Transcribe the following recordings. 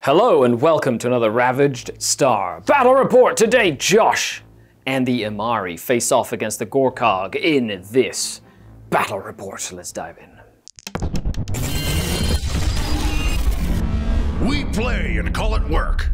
Hello and welcome to another Ravaged Star Battle Report. Today, Josh and the Immari face off against the Gorkog in this Battle Report. Let's dive in. We play and call it work.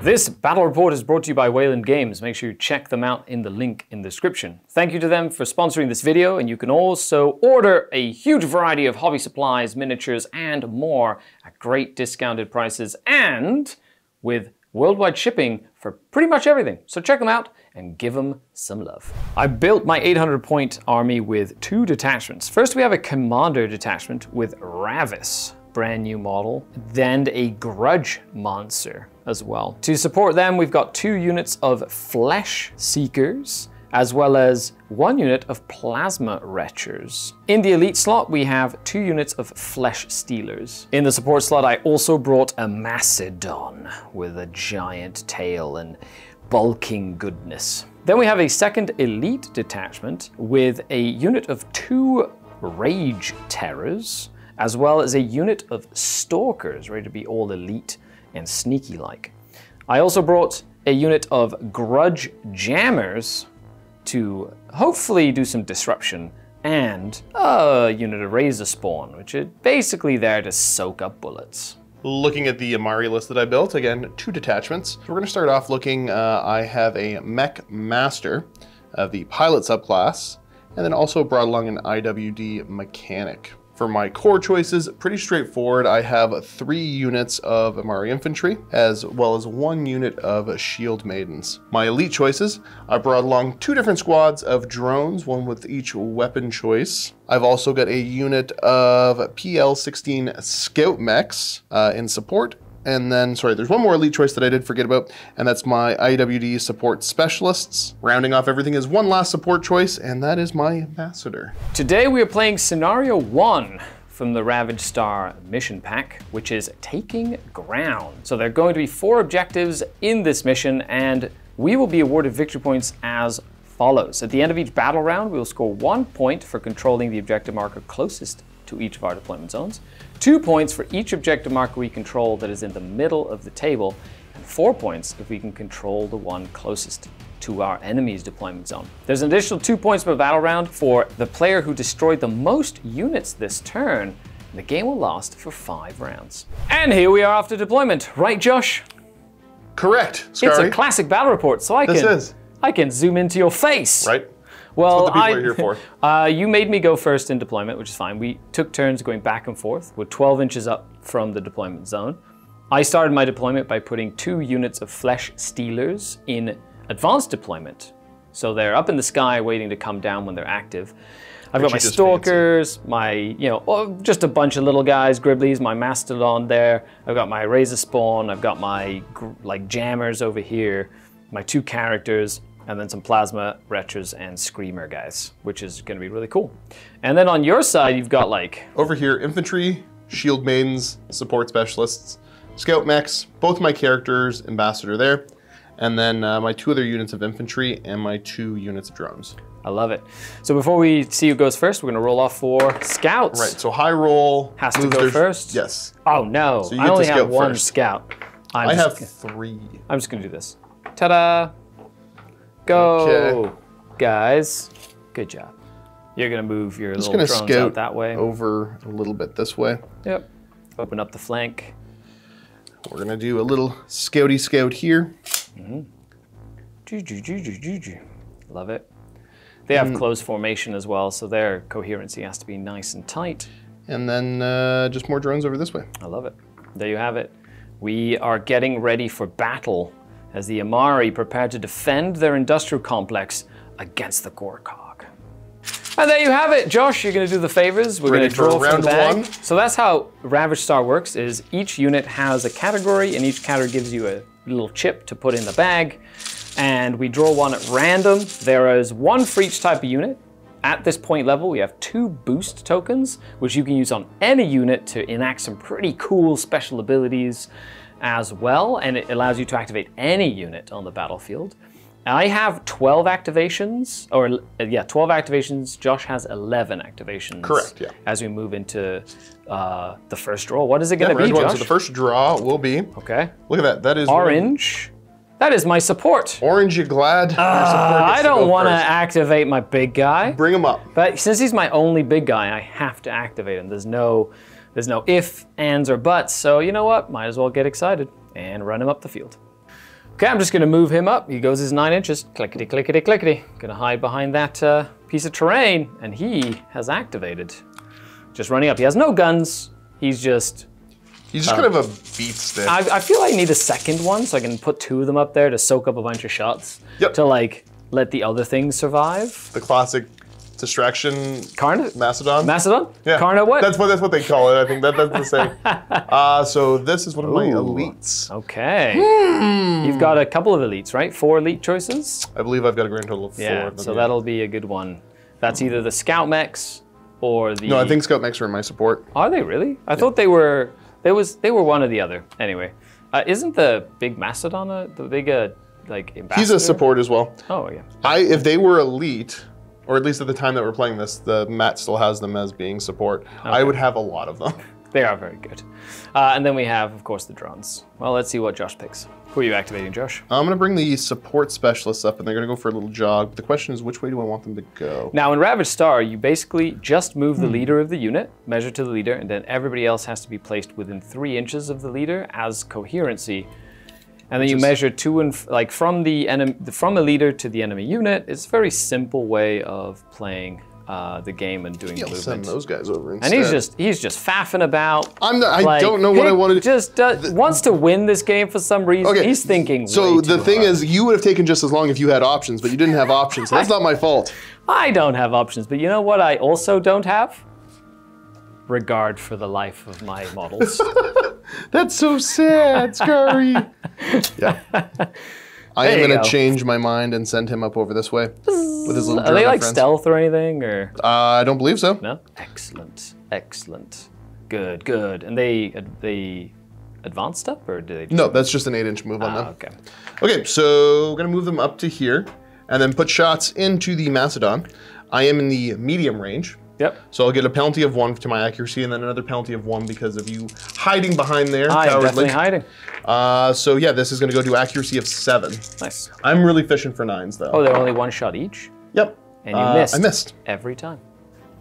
This Battle Report is brought to you by Wayland Games. Make sure you check them out in the link in the description. Thank you to them for sponsoring this video, and you can also order a huge variety of hobby supplies, miniatures, and more at great discounted prices and with worldwide shipping for pretty much everything. So check them out and give them some love. I built my 800-point army with 2 detachments. First, we have a commander detachment with Ravis, brand new model, then a grudge monster as well. To support them, we've got 2 units of flesh seekers, as well as 1 unit of plasma retchers. In the elite slot, we have 2 units of flesh stealers. In the support slot, I also brought a Macedon with a giant tail and bulking goodness. Then we have a second elite detachment with a unit of 2 rage terrors, as well as a unit of stalkers ready to be all elite and sneaky like. I also brought a unit of grudge jammers to hopefully do some disruption, and a unit of razor spawn, which are basically there to soak up bullets. Looking at the Immari list that I built, again, 2 detachments. So we're gonna start off looking, I have a mech master of the pilot subclass, and then also brought along an IWD mechanic. For my core choices, pretty straightforward. I have 3 units of Immari infantry, as well as 1 unit of shield maidens. My elite choices, I brought along 2 different squads of drones, 1 with each weapon choice. I've also got a unit of PL-16 scout mechs in support. And then, sorry, there's 1 more elite choice that I did forget about, and that's my IWD support specialists. Rounding off everything is 1 last support choice, and that is my ambassador. Today we are playing Scenario 1 from the Ravaged Star mission pack, which is taking ground. So there are going to be 4 objectives in this mission, and we will be awarded victory points as follows. At the end of each battle round, we will score 1 point for controlling the objective marker closest to each of our deployment zones, 2 points for each objective marker we control that is in the middle of the table, and 4 points if we can control the one closest to our enemy's deployment zone. There's an additional 2 points per battle round for the player who destroyed the most units this turn, and the game will last for 5 rounds. And here we are after deployment, right, Josh? Correct, Skari. It's a classic battle report, so I can zoom into your face. Right. Well, that's what the people are here for. You made me go first in deployment, which is fine. We took turns going back and forth. We're 12 inches up from the deployment zone. I started my deployment by putting 2 units of flesh stealers in advanced deployment. So they're up in the sky waiting to come down when they're active. I've got my stalkers, my, just a bunch of little guys, Griblies, my Mastodon there. I've got my razor spawn. I've got my jammers over here, my 2 characters, and then some plasma retchers and screamer guys, which is gonna be really cool. And then on your side, you've got over here, infantry, shield maidens, support specialists, scout mechs, both my characters, ambassador there, and then my 2 other units of infantry and my 2 units of drones. I love it. So before we see who goes first, we're gonna roll off for scouts. Right, so high roll. Has to go first? Yes. Oh no, so I only have 1 scout. I have 3. I'm just gonna do this. Ta-da! Go, okay. Guys. Good job. You're gonna move your little drones out that way. Over a little bit this way. Yep. Open up the flank. We're gonna do a little scouty scout here. Love it. They have close formation as well, so their coherency has to be nice and tight. And then just more drones over this way. I love it. There you have it. We are getting ready for battle as the Immari prepare to defend their industrial complex against the Gorkog. And there you have it, Josh. You're gonna do the favors. We're gonna draw from the bag. Round 1. So that's how Ravaged Star works, is each unit has a category, and each category gives you a little chip to put in the bag. And we draw 1 at random. There is 1 for each type of unit. At this point level, we have 2 boost tokens, which you can use on any unit to enact some pretty cool special abilities as well, and it allows you to activate any unit on the battlefield. I have 12 activations, or yeah, 12 activations. Josh has 11 activations. Correct, yeah. As we move into the first draw. What is it going to be, Josh? So the first draw will be, okay. Look at that, that is orange. That is my support. Orange, you glad? Your support I gets to don't go want to first. activate my big guy. Bring him up. But since he's my only big guy, I have to activate him. There's no if, ands, or buts. So you know what? Might as well get excited and run him up the field. Okay, I'm just gonna move him up. He goes his 9 inches. Clickety, clickety, clickety. Gonna hide behind that piece of terrain, and he has activated. Just running up. He has no guns. He's just kind of a beat stick. I feel like I need a second one so I can put 2 of them up there to soak up a bunch of shots. Yep. To like let the other things survive. The classic distraction. Carnot? Macedon? Macedon? Yeah. Carnot what? That's what they call it. I think that's the same. So this is one of my elites. Okay. You've got a couple of elites, right? 4 elite choices? I believe I've got a grand total of 4. Yeah, so that'll be a good one. That's either the Scout Mechs or the... No, I think Scout Mechs are in my support. Are they really? I thought they were... They were one or the other. Anyway, isn't the big Macedon the big like ambassador? He's a support as well. Oh yeah. If they were elite, or at least at the time that we're playing this, the Matt still has them as being support. Okay. I would have a lot of them. They are very good. And then we have, of course, the drones. Well, let's see what Josh picks. Who are you activating, Josh? I'm gonna bring the support specialists up, and they're gonna go for a little jog. But the question is, which way do I want them to go? Now, in Ravaged Star, you basically just move the leader of the unit, measure to the leader, and then everybody else has to be placed within 3 inches of the leader as coherency. And then you measure from a leader to the enemy unit. It's a very simple way of playing the game and doing movement. Send those guys over instead. And he's just faffing about. I don't know what I want to do. Just wants to win this game for some reason. Okay. He's thinking. So the thing is, you would have taken just as long if you had options, but you didn't have options. So that's not my fault. I don't have options, but you know what? I also don't have regard for the life of my models. That's so sad, Skari. Yeah. I am going to change my mind and send him up over this way with his little Are they like friends. stealth or anything? Or I don't believe so. No? Excellent. Excellent. Good, good. And they advanced up, or do they just... No, that's just an 8-inch move on them. Okay. Okay, so we're going to move them up to here and then put shots into the Macedon. I am in the medium range. Yep. So I'll get a penalty of 1 to my accuracy and then another penalty of 1 because of you hiding behind there. I'm definitely hiding. So yeah, this is going to go to accuracy of 7. Nice. I'm really fishing for 9s though. Oh, they're only 1 shot each? Yep. And you missed. I missed. Every time.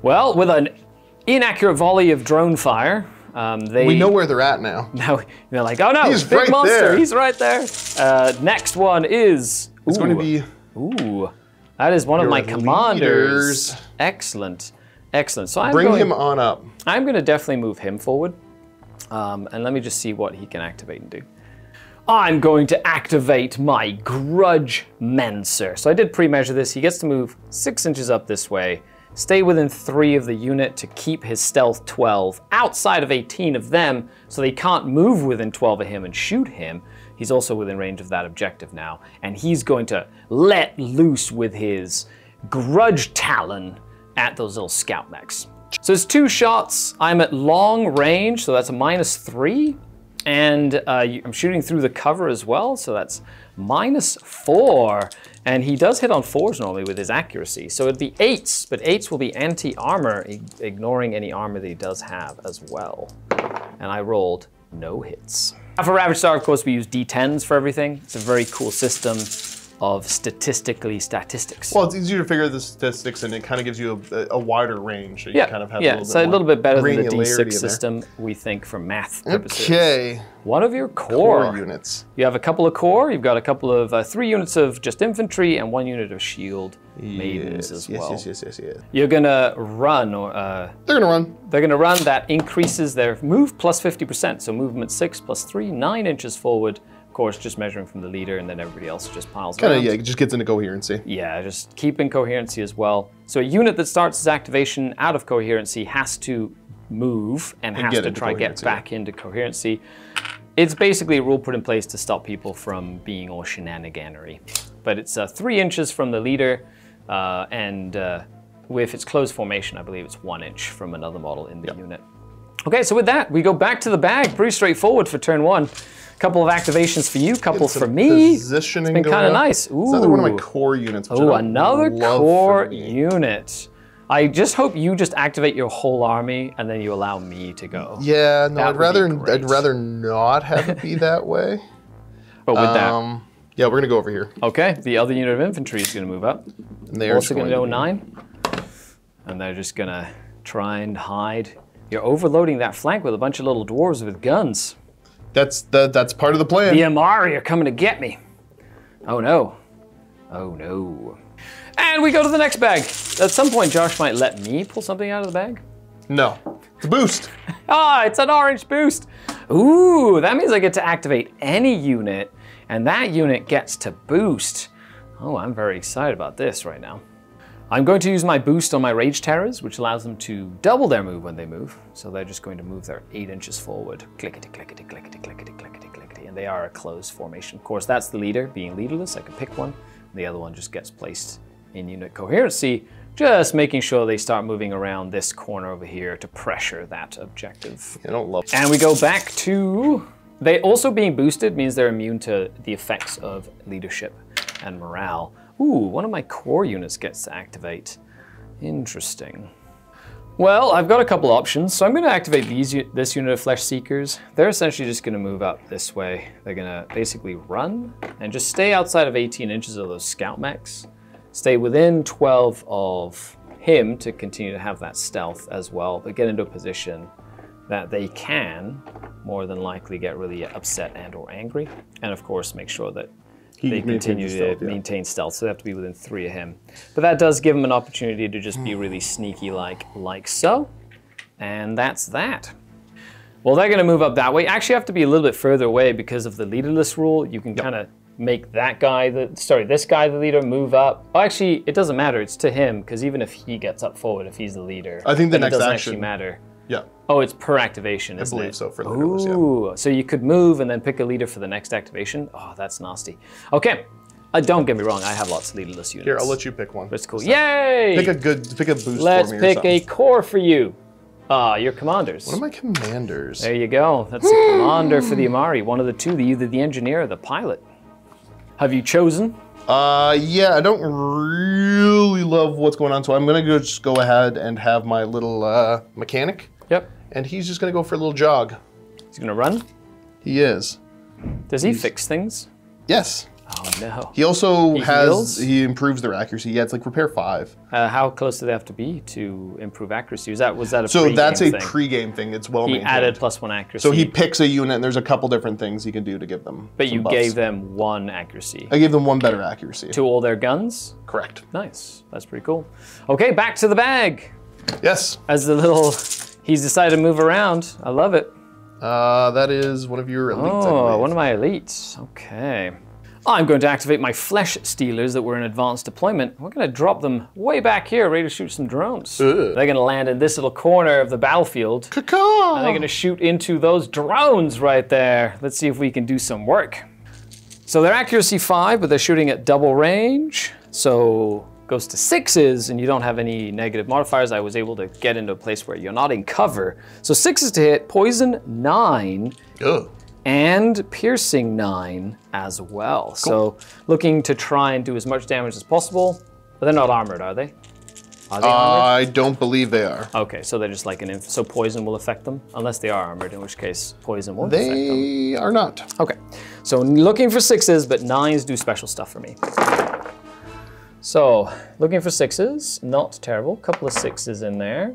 Well, with an inaccurate volley of drone fire, we know where they're at now. Now they're like, oh no, he's big right monster, there. He's right there. Next one is... It's going to be... Ooh, that is one of my commanders. Excellent. Excellent. So I'm Bring him on up. I'm going to definitely move him forward. And let me just see what he can activate and do. I'm going to activate my Grudge Menser. So I did pre-measure this. He gets to move 6 inches up this way, stay within 3 of the unit to keep his stealth 12, outside of 18 of them, so they can't move within 12 of him and shoot him. He's also within range of that objective now. And he's going to let loose with his Grudge Talon at those little scout mechs. So it's 2 shots. I'm at long range, so that's a -3. And I'm shooting through the cover as well, so that's -4. And he does hit on 4s normally with his accuracy. So it'd be 8s, but 8s will be anti-armor, ignoring any armor that he does have as well. And I rolled no hits. Now for Ravaged Star, of course, we use D10s for everything. It's a very cool system of statistics. Well, it's easier to figure the statistics, and it kind of gives you a wider range. So you kind of have a little bit better than the granularity D6 system, we think, for math purposes. Okay. One of your core units. You have a couple of core. You've got a couple of 3 units of just infantry and 1 unit of shield maidens as well. Yes. You're gonna run, or they're gonna run. They're gonna run. That increases their move plus 50%. So movement 6 plus 3, 9 inches forward. Of course, just measuring from the leader, and then everybody else just piles around. Yeah, it just gets into coherency. Yeah, just keeping coherency as well. So a unit that starts its activation out of coherency has to move and has to try get back into coherency. It's basically a rule put in place to stop people from being all shenaniganery. But it's 3 inches from the leader, and if it's closed formation, I believe it's 1 inch from another model in the unit. Okay, so with that, we go back to the bag. Pretty straightforward for turn 1. Couple of activations for you, couple for me. Positioning. It's been kind of nice. Ooh. It's another one of my core units. Oh, another core unit. I just hope you just activate your whole army and then you allow me to go. Yeah, no, I'd rather not have it be that way. But with that. Yeah, we're gonna go over here. Okay, the other unit of infantry is gonna move up. And they're also gonna go 9. And they're just gonna try and hide. You're overloading that flank with a bunch of little dwarves with guns. That's part of the plan. The Immari are coming to get me. Oh no. Oh no. And we go to the next bag. At some point, Josh might let me pull something out of the bag. No. It's a boost. Ah, it's an orange boost. Ooh, that means I get to activate any unit, and that unit gets to boost. Oh, I'm very excited about this right now. I'm going to use my boost on my Rage Terrors, which allows them to double their move when they move. So they're just going to move their 8 inches forward. Clickety, clickety, clickety, clickety, clickety, clickety. And they are a closed formation. Of course, that's the leader. Being leaderless, I can pick one. The other one just gets placed in unit coherency, just making sure they start moving around this corner over here to pressure that objective. I don't love. And we go back to, they also being boosted means they're immune to the effects of leadership and morale. Ooh, one of my core units gets to activate. Interesting. Well, I've got a couple options. So I'm going to activate this unit of Flesh Seekers. They're essentially just going to move up this way. They're going to basically run and just stay outside of 18 inches of those scout mechs. Stay within 12 of him to continue to have that stealth as well, but get into a position that they can more than likely get really upset and or angry. And of course, make sure that they continue to maintain stealth, so they have to be within 3 of him. But that does give them an opportunity to just be really sneaky like so. And that's that. Well, they're gonna move up that way. Actually, have to be a little bit further away because of the leaderless rule. You can kind of make that guy, this guy the leader, move up. Oh, actually, it doesn't matter, it's to him, because even if he gets up forward, if he's the leader, I think the next it doesn't action actually matter. Yeah. Oh, it's per activation, isn't it? I believe so for leaderless, Ooh, so you could move and then pick a leader for the next activation. Oh, that's nasty. Okay, don't get me wrong, I have lots of leaderless units. Here, I'll let you pick one. That's cool. Yay! Pick a boost Let's for me pick a core for you. Your commanders. What are my commanders? There you go. That's the commander for the Immari. One of the two, either the engineer or the pilot. Have you chosen? Yeah, I don't really love what's going on, so I'm gonna just go ahead and have my little mechanic. Yep. And he's just gonna go for a little jog. He's gonna run? He is. Does he fix things? Yes. Oh no. He also heals? he improves their accuracy. Yeah, it's like repair 5. How close do they have to be to improve accuracy? Was that a So that's a thing? pre-game thing. It's well maintained. He added +1 accuracy. So he picks a unit, and there's a couple different things he can do to give them. But some you buffs. gave them 1 accuracy. I gave them 1 better accuracy. To all their guns? Correct. Nice. That's pretty cool. Okay, back to the bag. Yes. As the little, he's decided to move around. I love it. That is one of your elites. Oh, one of my elites. Okay. I'm going to activate my Flesh Stealers that were in advanced deployment. We're going to drop them way back here, ready to shoot some drones. They're going to land in this little corner of the battlefield. Caw-caw! And they're going to shoot into those drones right there. Let's see if we can do some work. So they're accuracy 5, but they're shooting at double range. So goes to 6s, and you don't have any negative modifiers. I was able to get into a place where you're not in cover. So 6s to hit, poison 9. Ugh. And piercing 9 as well. Cool. So looking to try and do as much damage as possible, but they're not armored, are they? Are they armored? I don't believe they are. Okay, so they're just like so poison will affect them, unless they are armored, in which case poison won't affect them. They are not. Okay, so looking for 6s, but 9s do special stuff for me. So looking for 6s, not terrible. Couple of 6s in there,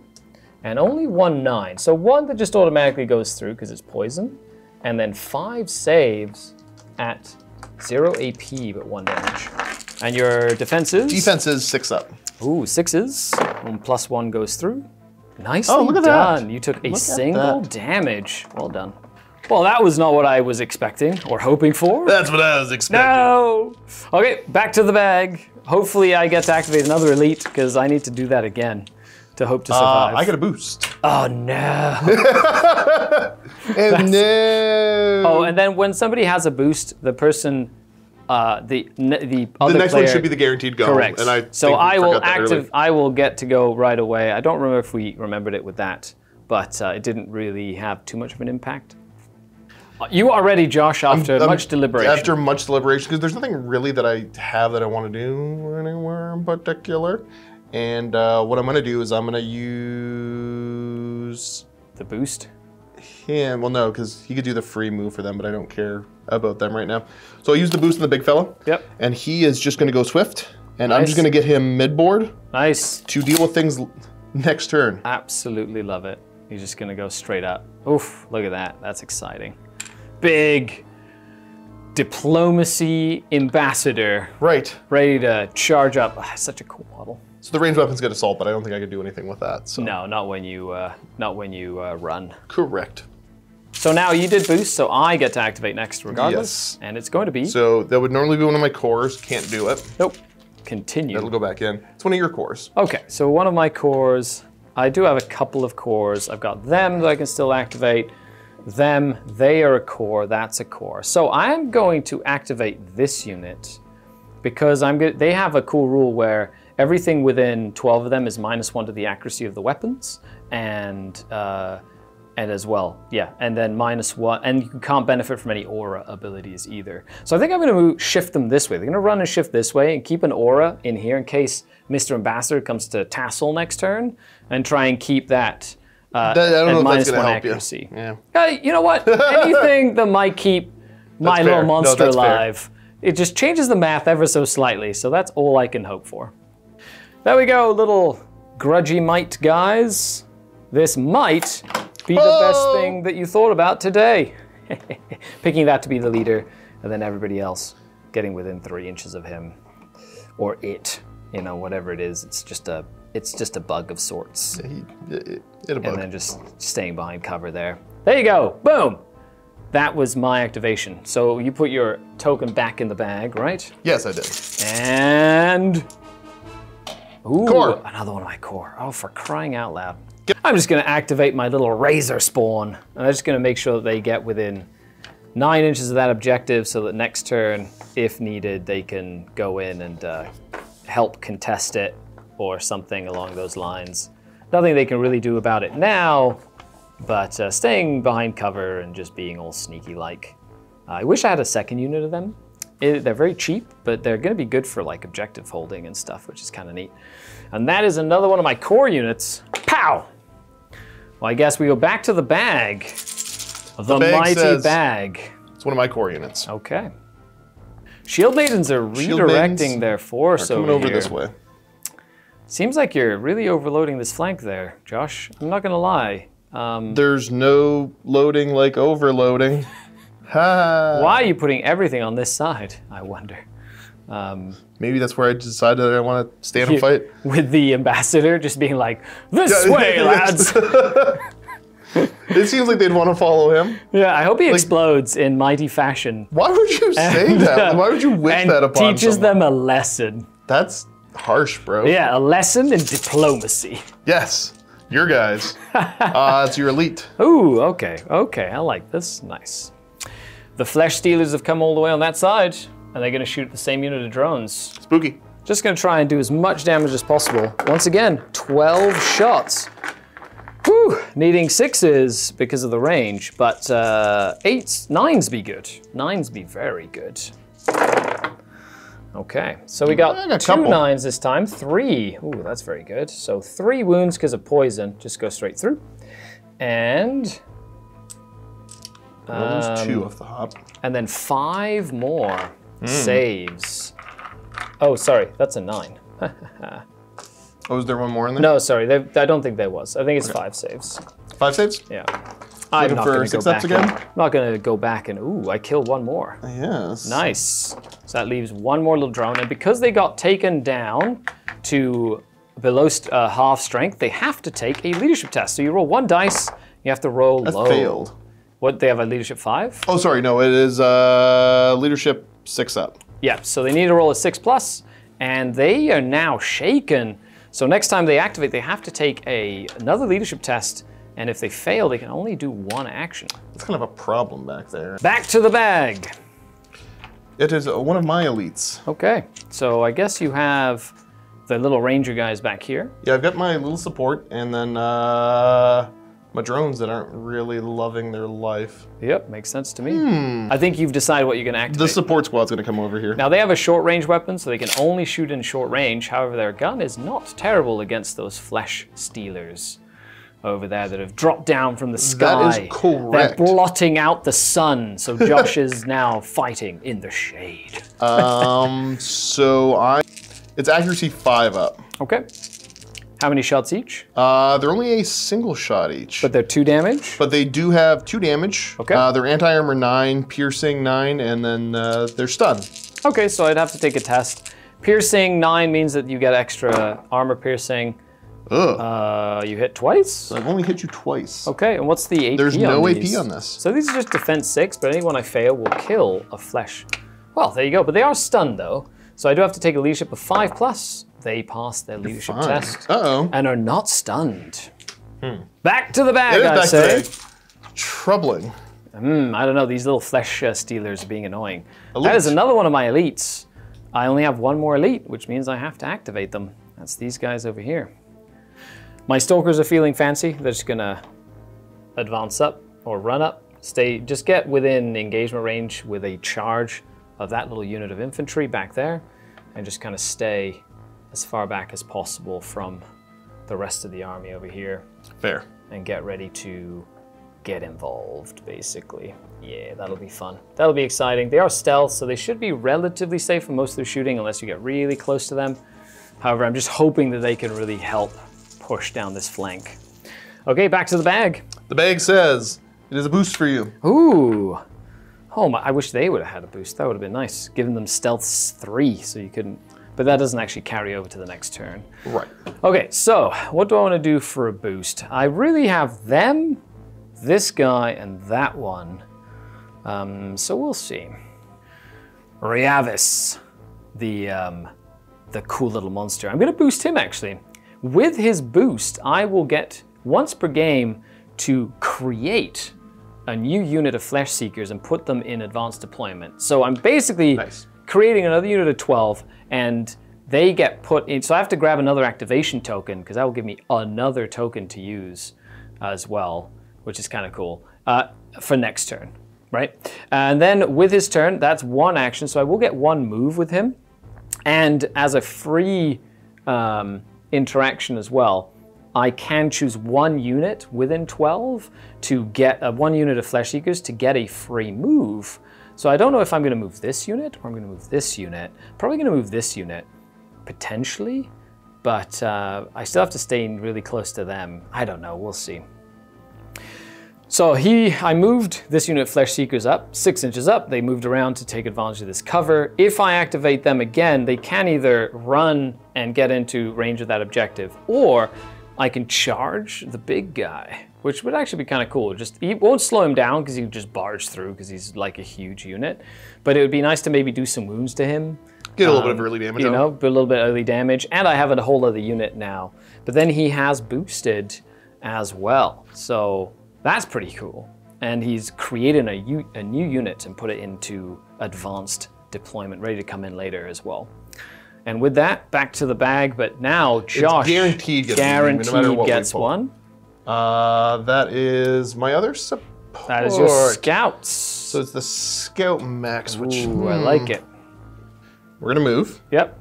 and only 1 9. So 1 that just automatically goes through because it's poison. And then 5 saves at 0 AP, but 1 damage. And your defenses? Defense is 6 up. Ooh, 6s. And +1 goes through. Nicely look at done. that. You took a single damage. Well done. Well, that was not what I was expecting or hoping for. That's what I was expecting. No! Okay, back to the bag. Hopefully I get to activate another elite, because I need to do that again to hope to survive. I get a boost. Oh no. And no. Oh, and then when somebody has a boost, the person, the other next player, one should be the guaranteed go. Correct. And I will get to go right away. I don't remember if we remembered it with that but it didn't really have too much of an impact. You are ready, Josh, after much deliberation. After much deliberation, because there's nothing really that I have that I want to do anywhere in particular. And what I'm going to do is I'm going to use... The boost? Him. Well, no, because he could do the free move for them, but I don't care about them right now. So I'll use the boost on the big fella. Yep. And he is just going to go swift. And I'm just going to get him mid-board. Nice. To deal with things next turn. Absolutely love it. He's just going to go straight up. Oof, look at that. That's exciting. Big diplomacy ambassador. Right. Ready to charge up. Such a cool model. So the ranged weapons get assault, but I don't think I could do anything with that. So. No, not when you run. Correct. So now you did boost, so I get to activate next regardless. Yes. And it's going to be... So that would normally be one of my cores. Can't do it. Nope. Continue. That'll go back in. It's one of your cores. Okay, so one of my cores, I do have a couple of cores. I've got them that I can still activate. Them, they are a core, that's a core. So I'm going to activate this unit because they have a cool rule where everything within 12 of them is -1 to the accuracy of the weapons, and as well, yeah, and then -1, and you can't benefit from any aura abilities either. So I think I'm going to shift them this way. They're going to run and shift this way and keep an aura in here in case Mr. Ambassador comes to tassel next turn, and try and keep that I don't know if that's going to help accuracy. you. Yeah. You know what? Anything that might keep my little monster alive, it just changes the math ever so slightly, so that's all I can hope for. There we go, little grudgy might guys. This might be the best thing that you thought about today. Picking that to be the leader, and then everybody else getting within 3 inches of him. Or it, you know, whatever it is. It's just a bug of sorts. Hit a bug. And then just staying behind cover there. There you go, boom! That was my activation. So you put your token back in the bag, right? Yes, I did. And... Ooh, core. Another one of my core. Oh, for crying out loud. I'm just gonna activate my little razor spawn. And I'm just gonna make sure that they get within 9 inches of that objective so that next turn, if needed, they can go in and help contest it or something along those lines. Nothing they can really do about it now, but staying behind cover and just being all sneaky-like. I wish I had a second unit of them. They're very cheap, but they're gonna be good for like objective holding and stuff, which is kind of neat. And that is another one of my core units. Pow! Well, I guess we go back to the bag. The mighty bag. It's one of my core units. Okay. Shield Maidens are redirecting their force coming over this way. Seems like you're really overloading this flank there, Josh. I'm not gonna lie. There's no loading like overloading. Ha! Why are you putting everything on this side, I wonder? Maybe that's where I decided that I want to stand and fight. With the ambassador just being like, this way, lads! It seems like they'd want to follow him. Yeah, I hope he explodes in mighty fashion. Why would you say that? Why would you wish that upon teaches someone? them a lesson. That's harsh, bro. Yeah, a lesson in diplomacy. Yes, your guys. It's your elite. Ooh, okay, I like this, nice. The Flesh Stealers have come all the way on that side, and they're gonna shoot the same unit of drones. Spooky. Just gonna try and do as much damage as possible. Once again, 12 shots. Whew, needing 6s because of the range, but 8s, 9s be good. 9s be very good. Okay, so we got 2 9s this time, 3. Ooh, that's very good. So 3 wounds because of poison, just go straight through. And... Those 2 off the hop. And then 5 more saves. Oh, sorry, that's a 9. Oh, is there one more in there? No, sorry, I don't think there was. I think it's 5 saves. 5 saves? Yeah. I'm not going to go back again? I'm not going to go back and, ooh, I killed 1 more. Yes. Nice. So that leaves 1 more little drone. And because they got taken down to below half strength, they have to take a leadership test. So you roll 1 dice, you have to roll low. That's failed. What, they have a leadership 5? Oh, sorry, no, it is leadership 6 up. Yeah, so they need to roll a 6+, and they are now shaken. So next time they activate, they have to take another leadership test, and if they fail, they can only do 1 action. That's kind of a problem back there. Back to the bag. It is one of my elites. Okay, so I guess you have the little ranger guys back here. Yeah, I've got my little support, and then my my drones that aren't really loving their life. Yep, makes sense to me. I think you've decided what you're gonna activate. The support squad's gonna come over here. Now they have a short range weapon, so they can only shoot in short range. However, their gun is not terrible against those flesh stealers over there that have dropped down from the sky. That is correct. They're blotting out the sun, so Josh is now fighting in the shade. It's accuracy 5 up. Okay. How many shots each? They're only a single shot each. But they're 2 damage? But they do have 2 damage. Okay. They're anti-armor 9, piercing 9, and then they're stun. Okay, so I'd have to take a test. Piercing 9 means that you get extra armor piercing. Ugh. You hit twice? So I've only hit you twice. Okay, and what's the AP There's no on AP these? on this. So these are just defense 6, but anyone I fail will kill a flesh. Well, there you go, but they are stunned though. So I do have to take a leadership of 5+. They pass their leadership test and are not stunned. Back to the bag, I say. Troubling. I don't know, these little flesh stealers are being annoying. That is another one of my elites. I only have 1 more elite, which means I have to activate them. That's these guys over here. My stalkers are feeling fancy. They're just gonna advance up or run up. Just get within engagement range with a charge of that little unit of infantry back there and just kind of stay as far back as possible from the rest of the army over here. Fair. And get ready to get involved, basically. Yeah, that'll be fun. That'll be exciting. They are stealth, so they should be relatively safe from most of their shooting unless you get really close to them. However, I'm just hoping that they can really help push down this flank. Okay, back to the bag. The bag says, it is a boost for you. Ooh. Oh my, I wish they would have had a boost. That would have been nice. Giving them stealth 3 so you couldn't, but that doesn't actually carry over to the next turn. Right. Okay, so what do I want to do for a boost? I really have them, this guy, and that one. So we'll see. Riavis, the cool little monster. I'm gonna boost him actually. With his boost, I will get once per game to create a new unit of Flesh Seekers and put them in advanced deployment. So I'm basically creating another unit of 12 and they get put in, so I have to grab another activation token because that will give me another token to use as well, which is kind of cool, for next turn, right? And then with his turn, that's 1 action, so I will get 1 move with him. And as a free interaction as well, I can choose 1 unit within 12 to get 1 unit of Flesh Seekers to get a free move. So I don't know if I'm gonna move this unit or I'm gonna move this unit. Probably gonna move this unit, potentially, but I still have to stay really close to them. I don't know, we'll see. So I moved this unit of Flesh Seekers up, 6 inches up. They moved around to take advantage of this cover. If I activate them again, they can either run and get into range of that objective, or I can charge the big guy, which would actually be kind of cool. It won't slow him down because he can just barge through because he's like a huge unit. But it would be nice to maybe do some wounds to him. Get a little bit of early damage. You know, a little bit of early damage. And I have a whole other unit now. But then he has boosted as well. So that's pretty cool. And he's created a new unit and put it into advanced deployment, ready to come in later as well. And with that, back to the bag, but now Josh guaranteed gets one. That is my other support. That is your scouts. So it's the scout max, which Ooh, I like it. We're gonna move. Yep.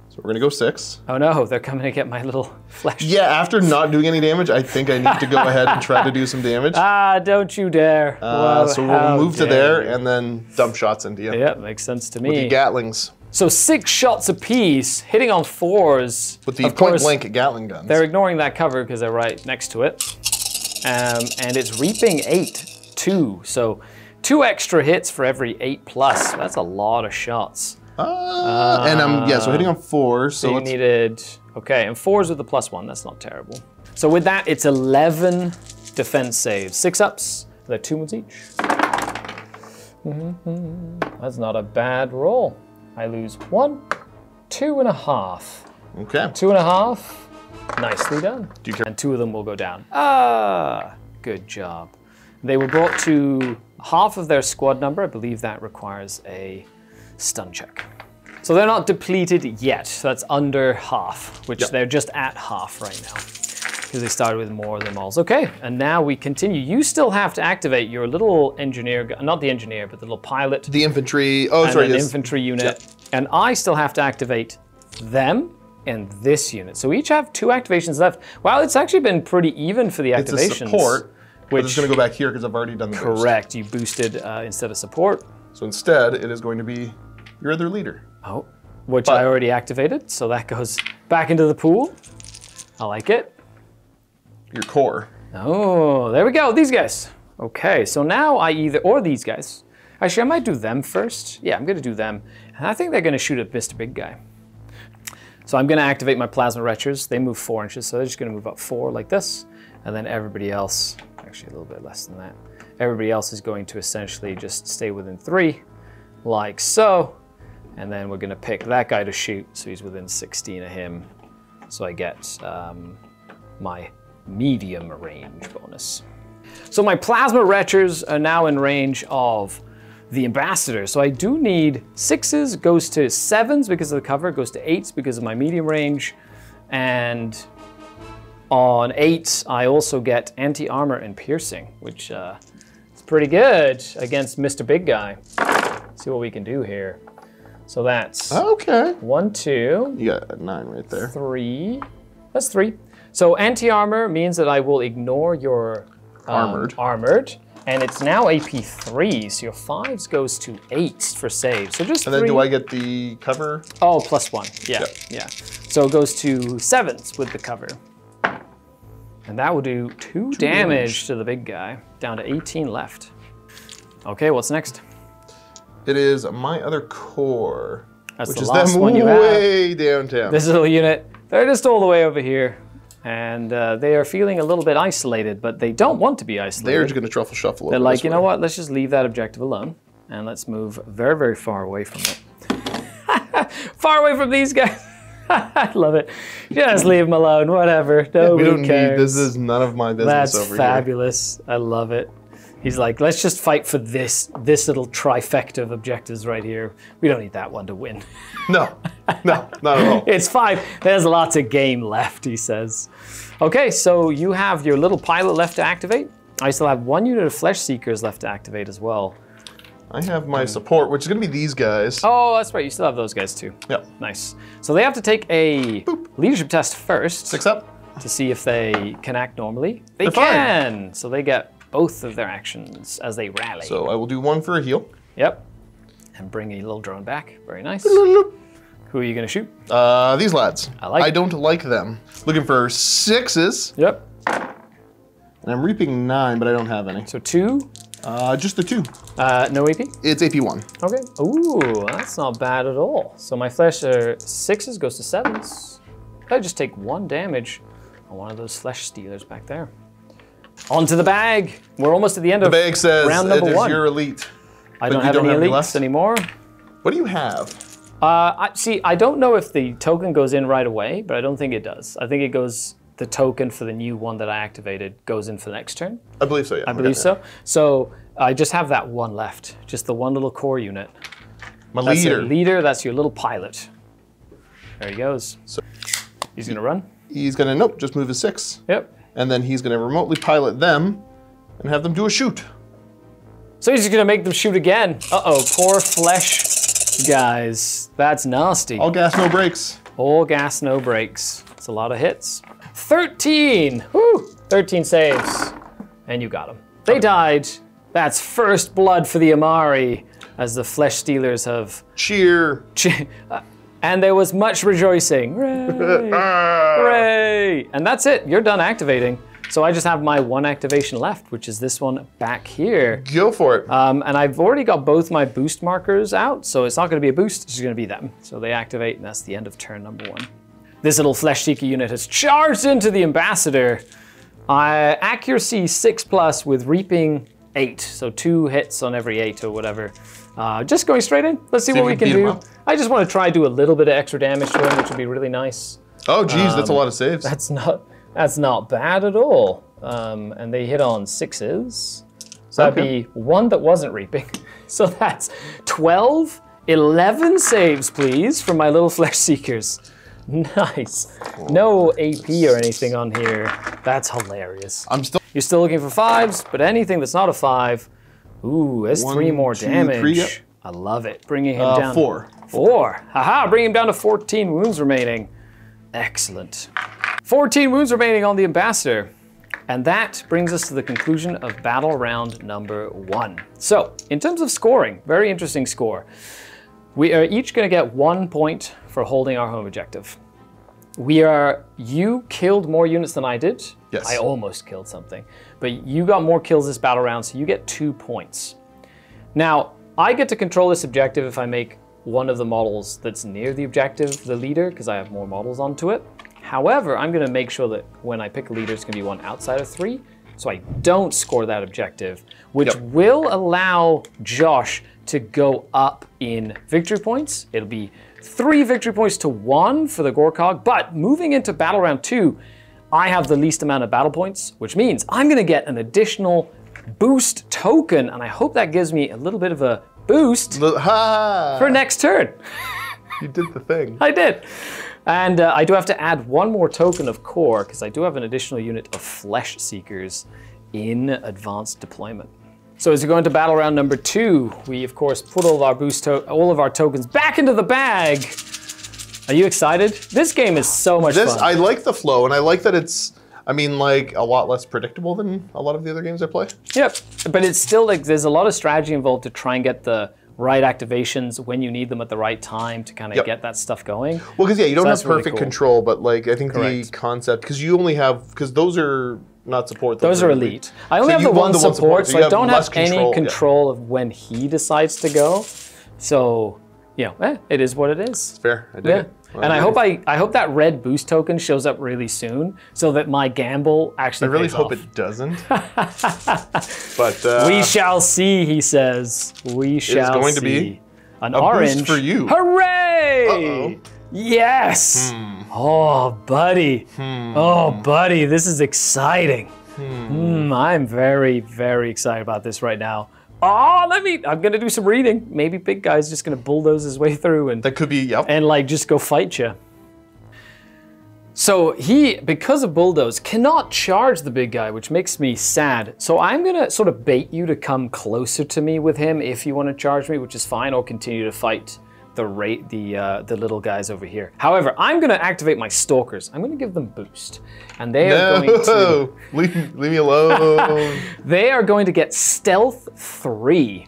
So we're gonna go 6. Oh no, they're coming to get my little flesh. Yeah, after not doing any damage, I think I need to go ahead and try to do some damage. Ah, don't you dare. So we'll move to there and then dump shots into you. Yep, makes sense to me. With the Gatlings. So 6 shots apiece, hitting on 4s. With the point-blank Gatling guns. They're ignoring that cover because they're right next to it. And it's reaping 8, 2. So 2 extra hits for every 8+. That's a lot of shots. And so hitting on 4s. So you needed, okay, and 4s with the +1. That's not terrible. So with that, it's 11 defense saves. 6 ups, they're 2 wounds each. That's not a bad roll. I lose 1, 2.5. Okay. 2.5. Nicely done. And 2 of them will go down. Good job. They were brought to half of their squad number. I believe that requires a stun check. So they're not depleted yet. So that's under half, which they're just at half right now. because they started with more than Mauls. Okay, and now we continue. You still have to activate your little engineer, not the engineer, but the little pilot. The infantry, oh, and sorry, an yes. infantry unit. Yeah. And I still have to activate them and this unit. So we each have 2 activations left. Wow, it's actually been pretty even for the activations. It's a support, which but it's going to go back here because I've already done the boost. Correct, you boosted instead of support. So instead, it is going to be your other leader. Oh, which I already activated, so that goes back into the pool. I like it. Your core. Oh, there we go, these guys. Okay, so now I or these guys. Actually, I might do them first. Yeah, I'm gonna do them. And I think they're gonna shoot at Mr. Big Guy. So I'm gonna activate my plasma retchers. They move 4 inches, so they're just gonna move up 4 like this. And then everybody else, actually a little bit less than that. Everybody else is going to essentially just stay within 3, like so. And then we're gonna pick that guy to shoot, so he's within 16 of him. So I get my medium range bonus. So my plasma retchers are now in range of the ambassador. So I do need 6s, goes to 7s because of the cover, goes to 8s because of my medium range. And on 8, I also get anti-armor and piercing, which is pretty good against Mr. Big Guy. Let's see what we can do here. So that's okay. 1, 2. You got a 9 right there. 3. That's 3. So anti-armor means that I will ignore your armored. And it's now AP 3, so your 5s goes to 8 for save. So just 3. And then do I get the cover? Oh, +1. Yeah, Yep. yeah. So it goes to 7s with the cover. And that will do 2 damage to the big guy, down to 18 left. Okay, what's next? It is my other core, That's which the is last them one you have. way downtown. This little unit, they're just all the way over here. And they are feeling a little bit isolated, but they don't want to be isolated. They're just going to truffle shuffle. They're like, you know what? Let's just leave that objective alone, and let's move very, very far away from it. Far away from these guys. I love it. Just leave them alone. Whatever. Nobody we don't cares. need. This is none of my business That's over fabulous. I love it. He's like, let's just fight for this little trifecta of objectives right here. We don't need that one to win. No, not at all. It's fine. There's lots of game left, he says. Okay, so you have your little pilot left to activate. I still have 1 unit of Flesh Seekers left to activate as well. I have my support, which is going to be these guys. Oh, that's right. You still have those guys too. Yep. Nice. So they have to take a leadership test first. 6 up. To see if they can act normally. They They're can. fine. So they get both of their actions as they rally. So I will do 1 for a heal. Yep. And bring a little drone back. Very nice. Who are you going to shoot? These lads. I don't like them. Looking for 6s. Yep. And I'm reaping 9, but I don't have any. So 2. Just the 2. No AP? It's AP 1. Okay. Ooh, that's not bad at all. So my flesh are 6s, goes to 7s. I just take 1 damage on one of those flesh stealers back there. Onto the bag. We're almost at the end of The bag says round it number is 1. your elite. I don't have any elites anymore. What do you have? See, I don't know if the token goes in right away, but I don't think it does. I think it goes, the token for the new one that I activated goes in for the next turn. I believe so, yeah. I believe so. So I just have that 1 left, just the 1 little core unit. My That's leader. your leader, that's your little pilot. There he goes. So he's gonna run? He's gonna, nope, just move his 6. Yep. And then he's gonna remotely pilot them and have them do a shoot. So he's just gonna make them shoot again. Uh-oh, poor flesh guys. That's nasty. All gas, no brakes. All gas, no brakes. It's a lot of hits. 13, woo! 13 saves. And you got them. They died. That's first blood for the Immari, as the flesh stealers have... Cheer. And there was much rejoicing. Hooray! Hooray! And that's it, you're done activating. So I just have my 1 activation left, which is this one back here. Go for it. And I've already got both my boost markers out, so it's not gonna be a boost, it's just gonna be them. So they activate, and that's the end of turn number 1. This little Flesh Seeker unit has charged into the Ambassador. Accuracy 6+ with Reaping 8, so 2 hits on every 8 or whatever. Just going straight in. Let's see what we can do. I just want to try to do a little bit of extra damage to him, which would be really nice. Oh, geez, that's a lot of saves. That's not bad at all. And they hit on 6s. So that'd be 1 that wasn't reaping. So that's 12, 11 saves, please, from my little Flesh Seekers. Nice. No AP or anything on here. That's hilarious. You're still looking for 5s, but anything that's not a 5. Ooh, that's 3 more damage. 3, yep. I love it. Bringing him down. 4. 4. Haha, bring him down to 14 wounds remaining. Excellent. 14 wounds remaining on the Ambassador. And that brings us to the conclusion of battle round number 1. So, in terms of scoring, very interesting score. We are each going to get 1 point for holding our home objective. You killed more units than I did. Yes. I almost killed something. But you got more kills this battle round, so you get 2 points. Now, I get to control this objective if I make one of the models that's near the objective the leader, because I have more models onto it. However, I'm going to make sure that when I pick a leader, it's going to be one outside of 3, so I don't score that objective, which will allow Josh to go up in victory points. It'll be 3 victory points to 1 for the Gorkog, but moving into battle round 2, I have the least amount of battle points, which means I'm going to get an additional boost token, and I hope that gives me a little bit of a boost for next turn. You did the thing. I did. And I do have to add 1 more token of core, because I do have an additional unit of Flesh Seekers in advanced deployment. So as we go into battle round number 2, we of course put all of our tokens back into the bag. Are you excited? This game is so much fun. I like the flow, and I like that it's, I mean, like, a lot less predictable than a lot of the other games I play. Yep, but it's still like, there's a lot of strategy involved to try and get the right activations when you need them at the right time to kind of get that stuff going. Well, because you don't have perfect control, but like, I think the concept, because you only have, because those are not support. Those are elite. I only have the one support, so I don't have any control of when he decides to go. So, it is what it is. It's fair, I dig it. And I hope that red boost token shows up really soon, so that my gamble actually. I really pays hope off. it doesn't. But we shall see, he says. We shall see. It's going to be an a orange boost for you. Hooray! Uh-oh. Yes. Oh, buddy. Oh, buddy, this is exciting. I'm very, very excited about this right now. Oh, I'm gonna do some reading. Maybe big guy's just gonna bulldoze his way through and that could be, and like just go fight you. So he, because of bulldoze, cannot charge the big guy, which makes me sad. So I'm gonna sort of bait you to come closer to me with him if you want to charge me, which is fine, or continue to fight the little guys over here. However, I'm gonna activate my stalkers. I'm gonna give them boost, and they are going to leave me alone. They are going to get stealth 3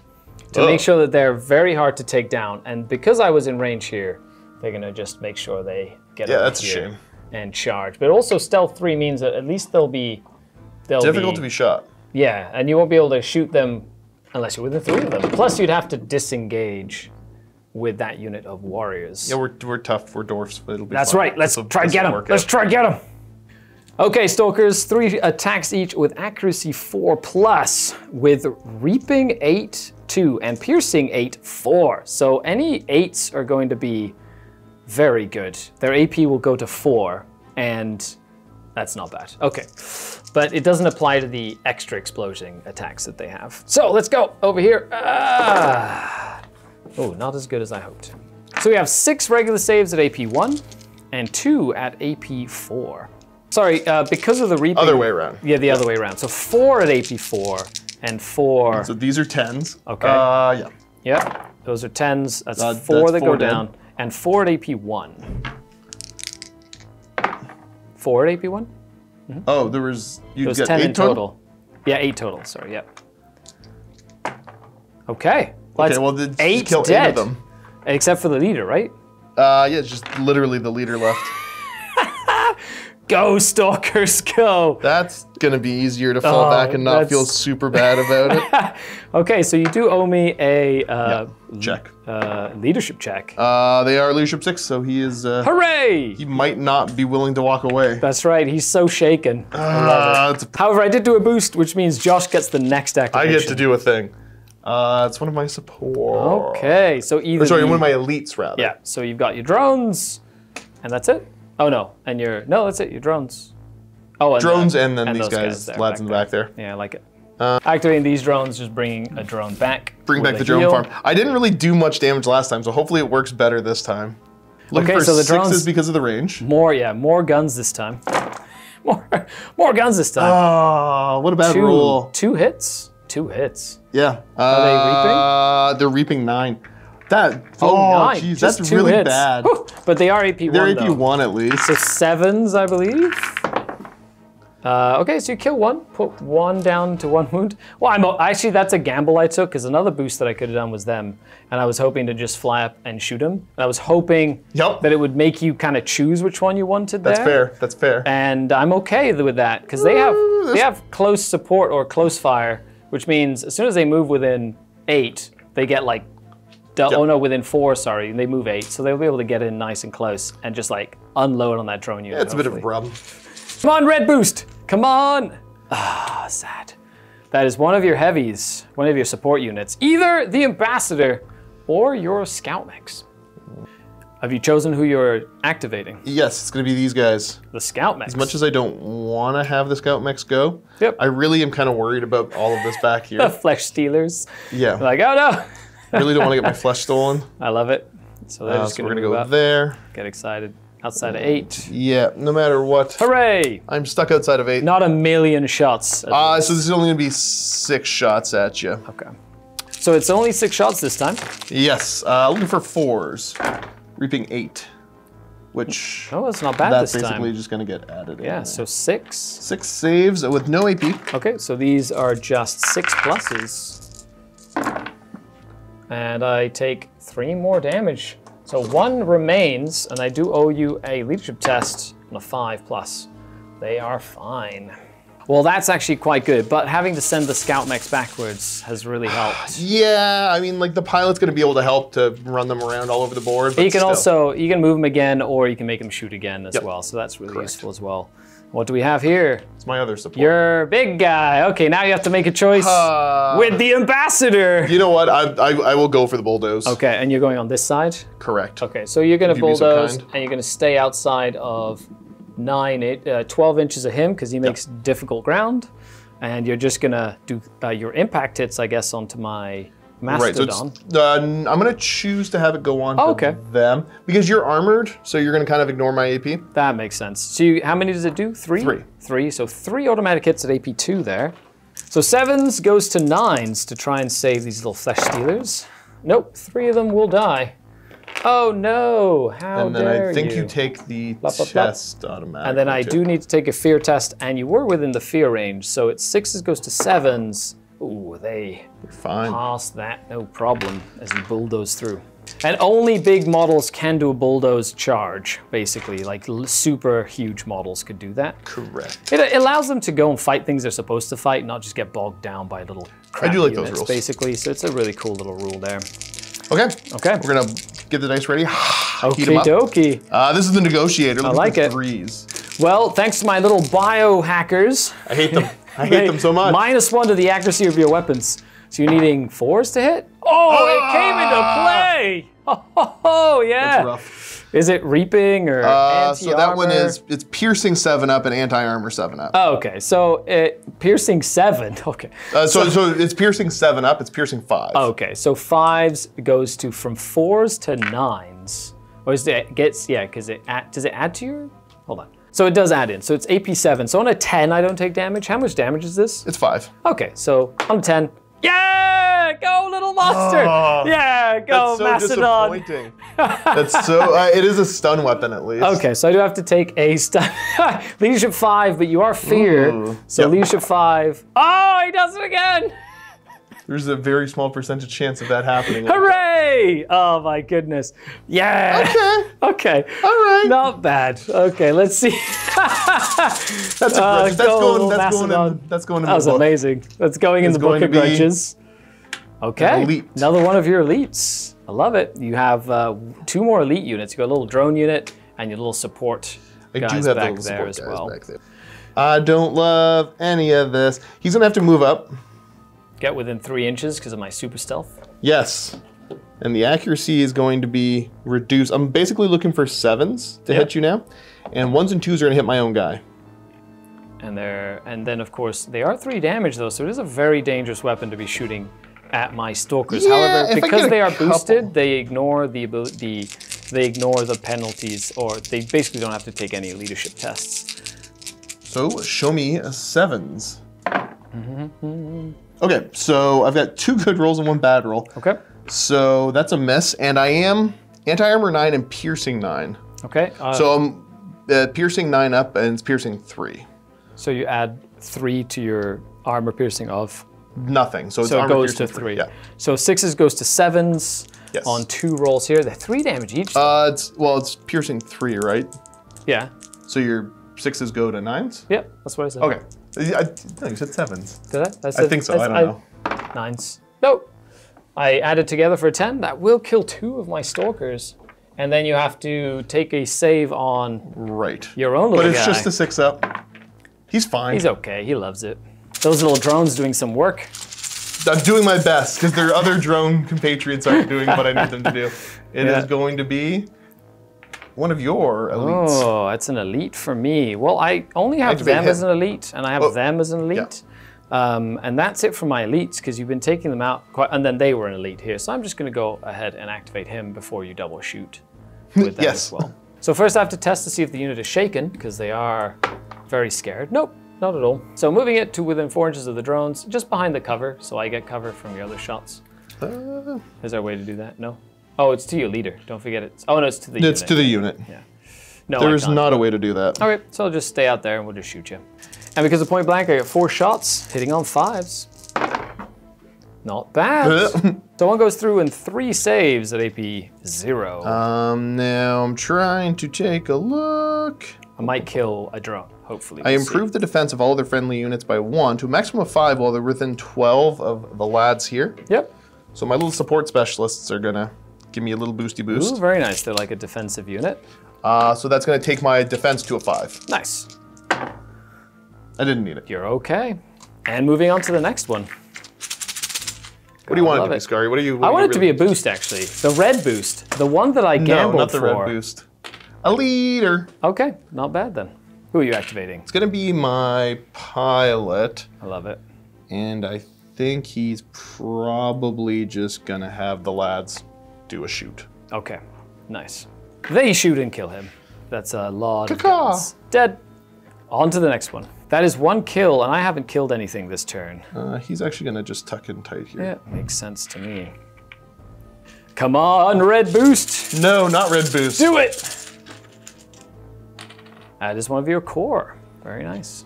to make sure that they're very hard to take down. And because I was in range here, they're gonna just make sure they get over that's here a shame. And charge. But also stealth 3 means that at least they'll be difficult to be shot. Yeah, and you won't be able to shoot them unless you're within 3 of them. Plus, you'd have to disengage with that unit of warriors. Yeah, we're tough. We're dwarfs, but it'll be That's fun. right. Let's try get them. Let's try get them. Okay, Stalkers, 3 attacks each with accuracy 4+, with reaping 8-2 and piercing 8-4. So any 8s are going to be very good. Their AP will go to 4, and that's not bad. Okay, but it doesn't apply to the extra explosion attacks that they have. So let's go over here. Oh, not as good as I hoped. So we have 6 regular saves at AP 1 and 2 at AP 4. Sorry, because of the reaping. Other way around. Yeah, the other way around. So 4 at AP 4 and 4. So these are 10s. Okay. Yeah. Yep, those are 10s. That's 4 that go down. And 4 at AP 1. 4 at AP 1? Mm-hmm. Oh, there was, you get 10 8 in total. Yeah, 8 total, sorry, yep. Okay. Okay, well, then 8 kill dead. 8 of them. Except for the leader, right? Yeah, it's just literally the leader left. Go, Stalkers, go! That's gonna be easier to fall back and not feel super bad about it. Okay, so you do owe me a check. Leadership check. They are leadership 6, so he is. Hooray! He might not be willing to walk away. That's right. He's so shaken. I love it. However, I did do a boost, which means Josh gets the next activation. I get to do a thing. It's one of my support. Okay, so either. Or sorry, one of my elites rather. Yeah. So you've got your drones, and that's it. Oh no, and that's it. Your drones. Oh, and drones, and then these guys there, lads in the back there. Yeah, I like it. Activating these drones, just bringing a drone back. Bring back the drone farm. I didn't really do much damage last time, so hopefully it works better this time. Looking Okay, for so the sixes drones because of the range. more guns this time. More guns this time. Oh, what a bad roll. 2 hits? 2 hits. Yeah. Are they reaping? They're reaping 9. That, 9. Jeez, Just that's 2 really hits. bad. Whew. But they are AP1 They're though. AP1 at least. So 7s, I believe. Okay, so you kill 1, put 1 down to 1 wound. Well, actually, that's a gamble I took, because another boost that I could have done was them, and I was hoping to just fly up and shoot them. And I was hoping that it would make you kind of choose which one you wanted there. That's fair. That's fair. And I'm okay with that, because they have close support or close fire, which means as soon as they move within 8, they get like, oh no, within 4, sorry, they move 8, so they'll be able to get in nice and close and just like unload on that drone unit. Yeah, it's a bit of a problem. Come on, red boost! Come on! Ah, sad. That is one of your heavies, one of your support units. Either the Ambassador or your Scout Mechs. Have you chosen who you're activating? Yes, it's going to be these guys. The Scout Mechs. As much as I don't want to have the Scout Mechs go, Yep. I really am kind of worried about all of this back here. The Flesh Stealers. Yeah. Like, oh no! I really don't want to get my flesh stolen. I love it. So they're just So going we're to going to go there. Get excited. Outside of 8. Yeah, no matter what. Hooray! I'm stuck outside of 8. Not a million shots. So this is only going to be 6 shots at you. Okay. So it's only 6 shots this time. Yes, looking for 4s. Reaping 8. Which, oh, that's not bad this time. That's basically just going to get added in. Yeah, so 6. 6 saves with no AP. Okay, so these are just 6 pluses. And I take 3 more damage. So 1 remains, and I do owe you a leadership test on a 5+. They are fine. Well, that's actually quite good, but having to send the Scout Mechs backwards has really helped. Yeah, I mean, like the pilot's going to be able to help to run them around all over the board. But you can also, you can move them again, or you can make them shoot again as well. So that's really Correct. useful as well. What do we have here? It's my other support. Your big guy. Okay, now you have to make a choice with the Ambassador. You know what? I will go for the bulldoze. Okay, and you're going on this side? Correct. Okay, so you're going to If you'd be so bulldoze, kind. and you're going to stay outside of 12 inches of him, because he makes difficult ground. And you're just going to do your impact hits, I guess, onto my Mastodon. Right, so I'm going to choose to have it go on to them. Because you're armored, so you're going to kind of ignore my AP. That makes sense. So how many does it do? 3? 3. 3, so 3 automatic hits at AP 2 there. So 7s goes to 9s to try and save these little flesh stealers. Nope, 3 of them will die. Oh no, how dare you. And then I think you take the test automatically. And then I do need to take a fear test, and you were within the fear range, so it's 6s goes to 7s. Ooh, you're fine. Pass that, no problem, as you bulldoze through. And only big models can do a bulldoze charge, basically. Like super huge models could do that. Correct. It allows them to go and fight things they're supposed to fight, not just get bogged down by little crap I do like units, those rules. basically. So it's a really cool little rule there. Okay. Okay. We're going to get the dice ready. Okie dokie. This is the negotiator. I like it. 3s. Well, thanks to my little biohackers. I hate them. I hate them so much. -1 to the accuracy of your weapons. So you're needing 4s to hit? Oh, it came into play! Oh, yeah. That's rough. Is it reaping or anti-armor? So that one is, it's piercing 7 up and anti-armor 7 up. Oh, okay. So piercing 7. Okay. So it's piercing 7 up, it's piercing 5. Okay. So 5s goes to from 4s to 9s. Or is it because does it add to your? Hold on. So it does add in. So it's AP 7. So on a 10, I don't take damage. How much damage is this? It's 5. Okay. So on a 10. Yeah! Go, little monster! Yeah, go, That's so Mastodon! disappointing. That's so, it is a stun weapon at least. Okay, so I do have to take a stun. Leadership 5, but you are fear. Ooh. So leadership 5. Oh, he does it again! There's a very small percentage chance of that happening. Hooray! Oh my goodness. Yeah! Okay. All right. Not bad. Okay, let's see. That's a grudge. That's going in that was the book. amazing. That's going in the book of grudges. Okay, elite. Another one of your elites. I love it. You have 2 more elite units. You got a little drone unit and your little support guys back there as well. I don't love any of this. He's gonna have to move up. Get within 3 inches because of my super stealth. Yes. And the accuracy is going to be reduced. I'm basically looking for 7s to hit you now. And 1s and 2s are gonna hit my own guy. And then of course they are 3 damage though, so it is a very dangerous weapon to be shooting at my stalkers. Yeah, However, because they are couple. boosted, they ignore the they ignore the penalties, or they basically don't have to take any leadership tests. So show me 7s. Okay, so I've got 2 good rolls and 1 bad roll. Okay. So that's a miss, and I am anti-armor 9 and piercing 9. Okay. So I'm piercing 9 up, and it's piercing 3. So you add 3 to your armor piercing of? Nothing. So it's so it armor goes to piercing 3. Yeah. So 6s goes to 7s. Yes. On 2 rolls here. They're 3 damage each. It's piercing 3, right? Yeah. So your 6s go to 9s? Yep, that's what I said. Okay. No, you said 7s. Did I? I think so. I don't know. 9s. Nope. I added together for a 10. That will kill 2 of my stalkers. And then you have to take a save on your own little guy. But it's just a 6 up. He's fine. He's okay. He loves it. Those little drones doing some work. I'm doing my best because their other drone compatriots aren't doing what I need them to do. It is going to be one of your elites. Oh, it's an elite for me. Well, I only have them as an elite, and I have them as an elite. Yeah. And that's it for my elites, because you've been taking them out, and then they were an elite here. So I'm just going to go ahead and activate him before you double shoot with them as well. So first I have to test to see if the unit is shaken, because they are very scared. Nope. Not at all. So moving it to within 4 inches of the drones, just behind the cover, so I get cover from your other shots. Is there a way to do that? No? Oh, it's to your leader. Don't forget it. Oh, no, it's to the unit. It's to the unit. Yeah. No, there is not a way to do that. Okay, so I'll just stay out there and we'll just shoot you. And because of point blank, I get 4 shots, hitting on 5s. Not bad. So one goes through in 3 saves at AP 0. Now I'm trying to take a look. I might kill a drone. Hopefully. I improved the defense of all other friendly units by 1 to a maximum of 5 while they're within 12 of the lads here. Yep. So my little support specialists are gonna give me a little boosty boost. Ooh, very nice. They're like a defensive unit. So that's gonna take my defense to a 5. Nice. I didn't need it. You're okay. And moving on to the next one. What do you want it to be, Skari? What do you? I want it to be a boost, actually. The red boost. The one that I gambled for. No, not the red boost. A leader. Okay, not bad then. Who are you activating? It's gonna be my pilot. I love it. And I think he's probably just gonna have the lads do a shoot. Okay, nice. They shoot and kill him. That's a lot of guns. Dead. On to the next one. That is 1 kill, and I haven't killed anything this turn. He's actually gonna just tuck in tight here. Yeah, makes sense to me. Come on, red boost. No, not red boost. Do it. That is one of your core. Very nice.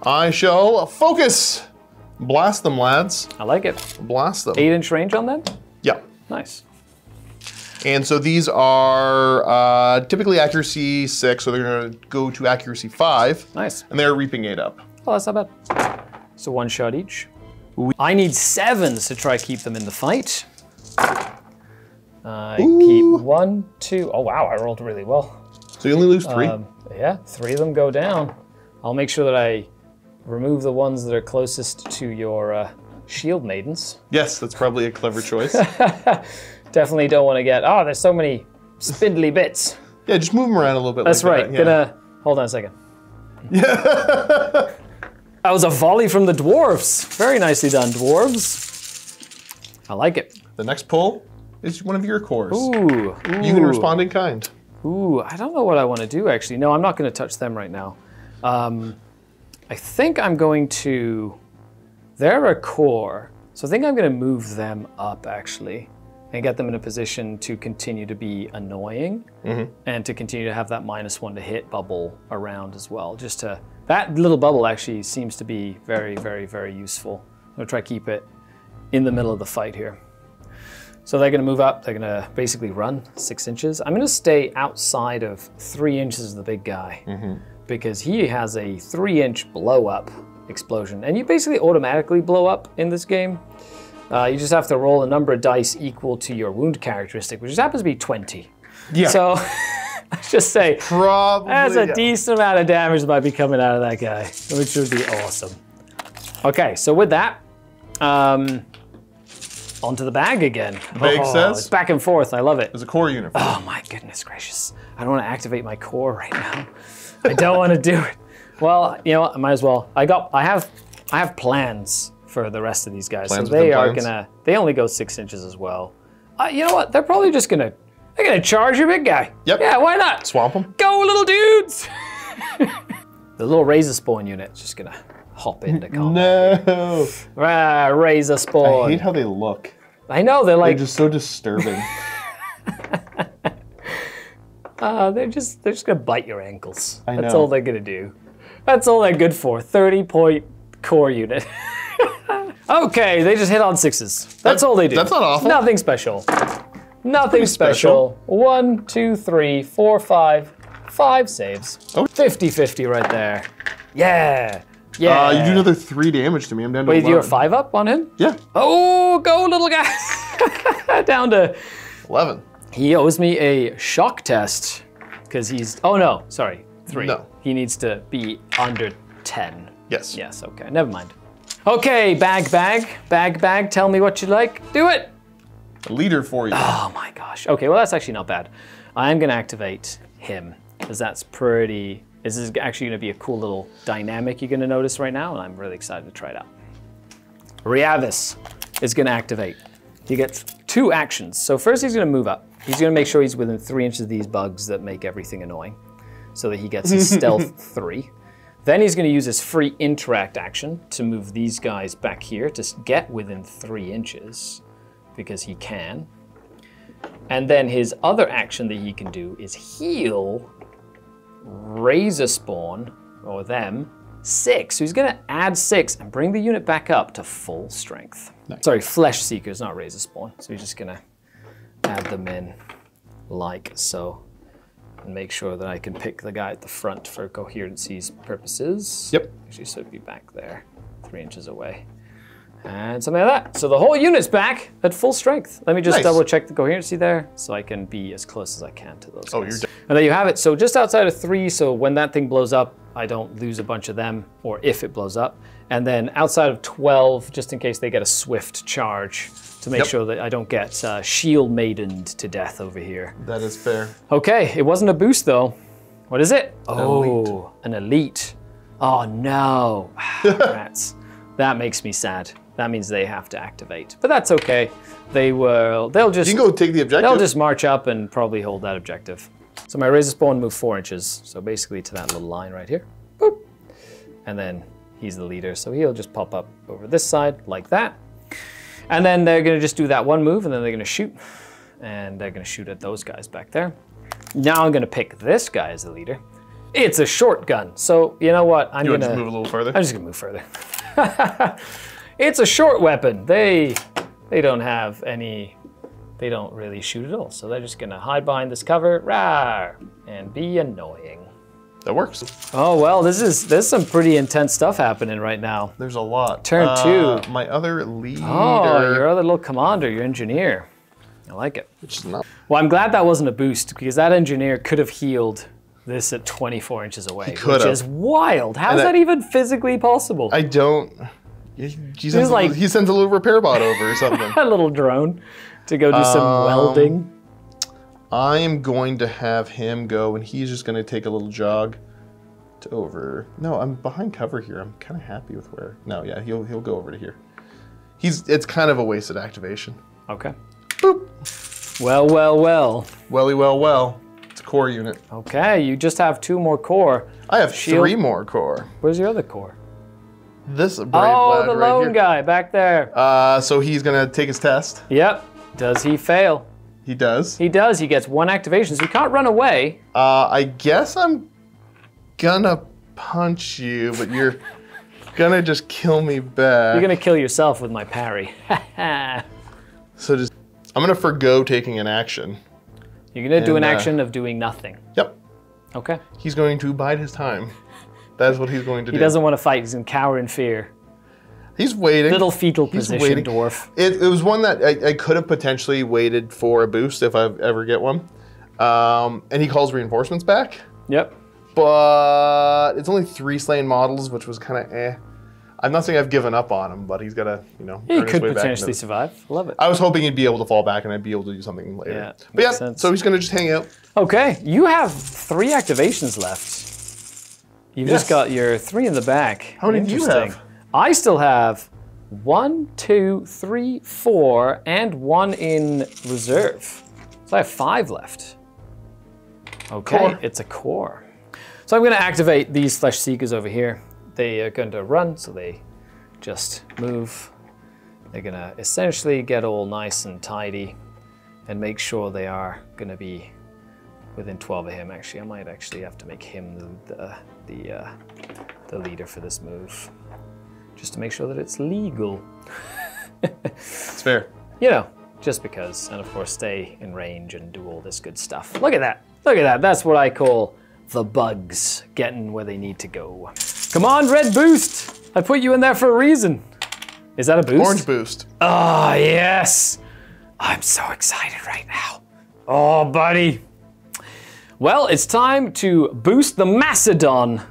I shall focus. Blast them, lads. I like it. Blast them. 8-inch range on them? Yeah. Nice. And so these are typically accuracy 6, so they're gonna go to accuracy 5. Nice. And they're reaping 8 up. Oh, that's not bad. So 1 shot each. I need 7s to try to keep them in the fight. I keep 1, 2. Oh, wow, I rolled really well. So you only lose 3? Yeah, 3 of them go down. I'll make sure that I remove the ones that are closest to your shield maidens. Yes, that's probably a clever choice. Definitely don't want to get, oh, there's so many spindly bits. Yeah, just move them around a little bit. That's like right. That. Yeah. Hold on a second. Yeah. That was a volley from the dwarves. Very nicely done, dwarves. I like it. The next pull is one of your cores. Ooh. You can respond in kind. Ooh, I don't know what I want to do, actually. No, I'm not going to touch them right now. I think I'm going to... They're a core, so I think I'm going to move them up, actually, and get them in a position to continue to be annoying and to continue to have that -1 to hit bubble around as well. Just to... That little bubble actually seems to be very, very, very useful. I'm going to try to keep it in the middle of the fight here. So they're going to move up. They're going to basically run 6 inches. I'm going to stay outside of 3 inches of the big guy because he has a 3-inch blow up explosion. And you basically automatically blow up in this game. You just have to roll a number of dice equal to your wound characteristic, which just happens to be 20. Yeah. So let's just say probably that's a decent amount of damage that might be coming out of that guy, which would be awesome. Okay, so with that, onto the bag again. Makes sense. It's back and forth. I love it. There's a core unit. Oh my goodness gracious! I don't want to activate my core right now. I don't want to do it. Well, you know what? I might as well. I have plans for the rest of these guys, so they are gonna. They only go 6 inches as well. You know what? They're probably just gonna They're gonna charge your big guy. Yep. Yeah, why not? Swamp them. Go, little dudes! The little razor spawn unit's just gonna hop into combat. No. Razor spawn. I hate how they look. I know, they're like... They're just so disturbing. they're just gonna bite your ankles. I know. That's all they're gonna do. That's all they're good for. 30-point core unit. Okay, they just hit on 6s. That's all they do. That's not awful. Nothing special. Nothing special. 1, 2, 3, 4, 5. 5 saves. Oh. 50-50 right there. Yeah. Yeah. You do another 3 damage to me. I'm down to Wait, 11. you're 5 up on him? Yeah. Oh, go little guy. Down to 11. He owes me a shock test because he's, oh no, sorry, 3. No. He needs to be under 10. Yes. Yes, okay, never mind. Okay, bag, tell me what you like. Do it. A leader for you. Oh my gosh. Okay, well that's actually not bad. I'm gonna activate him because that's pretty, this is actually gonna be a cool little dynamic you're gonna notice right now, and I'm really excited to try it out. Riavis is gonna activate. He gets 2 actions. So first he's gonna move up. He's gonna make sure he's within 3 inches of these bugs that make everything annoying so that he gets his stealth 3. Then he's gonna use his free interact action to move these guys back here to get within 3 inches because he can. And then his other action that he can do is heal Razor Spawn, or them, 6. So he's gonna add 6 and bring the unit back up to full strength. Nice. Sorry, Flesh Seekers, not Razor Spawn. So he's just gonna add them in like so. And make sure that I can pick the guy at the front for coherency's purposes. Yep. Actually, so it'd be back there, 3 inches away. And something like that. So the whole unit's back at full strength. Let me just double check the coherency there so I can be as close as I can to those guys. And there you have it. So just outside of 3, so when that thing blows up, I don't lose a bunch of them, or if it blows up. And then outside of 12, just in case they get a swift charge, to make sure that I don't get shield maidened to death over here. That is fair. Okay, it wasn't a boost though. What is it? Oh, an elite. Oh no, rats. That makes me sad. That means they have to activate, but that's okay. They'll just- You can go take the objective. They'll just march up and probably hold that objective. So my Razor Spawn moved 4 inches. So basically to that little line right here. Boop. And then he's the leader. So he'll just pop up over this side like that. And then they're gonna just do that one move and then they're gonna shoot. And they're gonna shoot at those guys back there. Now I'm gonna pick this guy as the leader. It's a short gun. So you know what? I'm gonna just move a little further? I'm just gonna move further. It's a short weapon. They don't have any, they don't really shoot at all. So they're just gonna hide behind this cover, rawr, and be annoying. That works. Oh well, there's some pretty intense stuff happening right now. There's a lot. Turn 2. My other leader. Oh, your other little commander, your engineer. I like it. Which is not. Well, I'm glad that wasn't a boost because that engineer could have healed this at 24 inches away, which is wild. How is that even physically possible? I don't. He sends a little repair bot over or something. A little drone to go do some welding. I am going to have him go, and he's just going to take a little jog to over. No, I'm behind cover here. I'm kind of happy with where. No, yeah, he'll go over to here. It's kind of a wasted activation. Okay. Boop. Well. Welly, well. It's a core unit. Okay, you just have 2 more core. I have 3 more core. Where's your other core? This brave lad the right lone here. guy back there. So he's going to take his test. Yep. Does he fail? He does. He does. He gets 1 activation, so he can't run away. I guess I'm gonna punch you, but you're gonna just kill me back. You're gonna kill yourself with my parry. So I'm gonna forgo taking an action. You're gonna do an action of doing nothing. Yep. Okay. He's going to bide his time. That's what he's going to do. He doesn't want to fight. He's gonna cower in fear. He's waiting. Little fetal position, dwarf. It was one that I could have potentially waited for a boost if I ever get one. And he calls reinforcements back. Yep. But it's only 3 slain models, which was kind of eh. I'm not saying I've given up on him, but he's got to, he could potentially survive. Love it. I was hoping he'd be able to fall back and I'd be able to do something later. Yeah, but yeah, sense. So he's going to just hang out. Okay, you have 3 activations left. You've just got your 3 in the back. How many do you have? I still have 1, 2, 3, 4, and 1 in reserve. So I have 5 left. Okay, Core. it's a core. So I'm going to activate these Flesh Seekers over here. They are going to run, so they just move. They're going to essentially get all nice and tidy and make sure they are going to be within 12 of him. Actually, I might actually have to make him the leader for this move, just to make sure that it's legal. It's fair. You know, just because. And of course, stay in range and do all this good stuff. Look at that. Look at that. That's what I call the bugs getting where they need to go. Come on, red boost. I put you in there for a reason. Is that a boost? Orange boost. Oh, yes. I'm so excited right now. Oh, buddy. Well, it's time to boost the Macedon.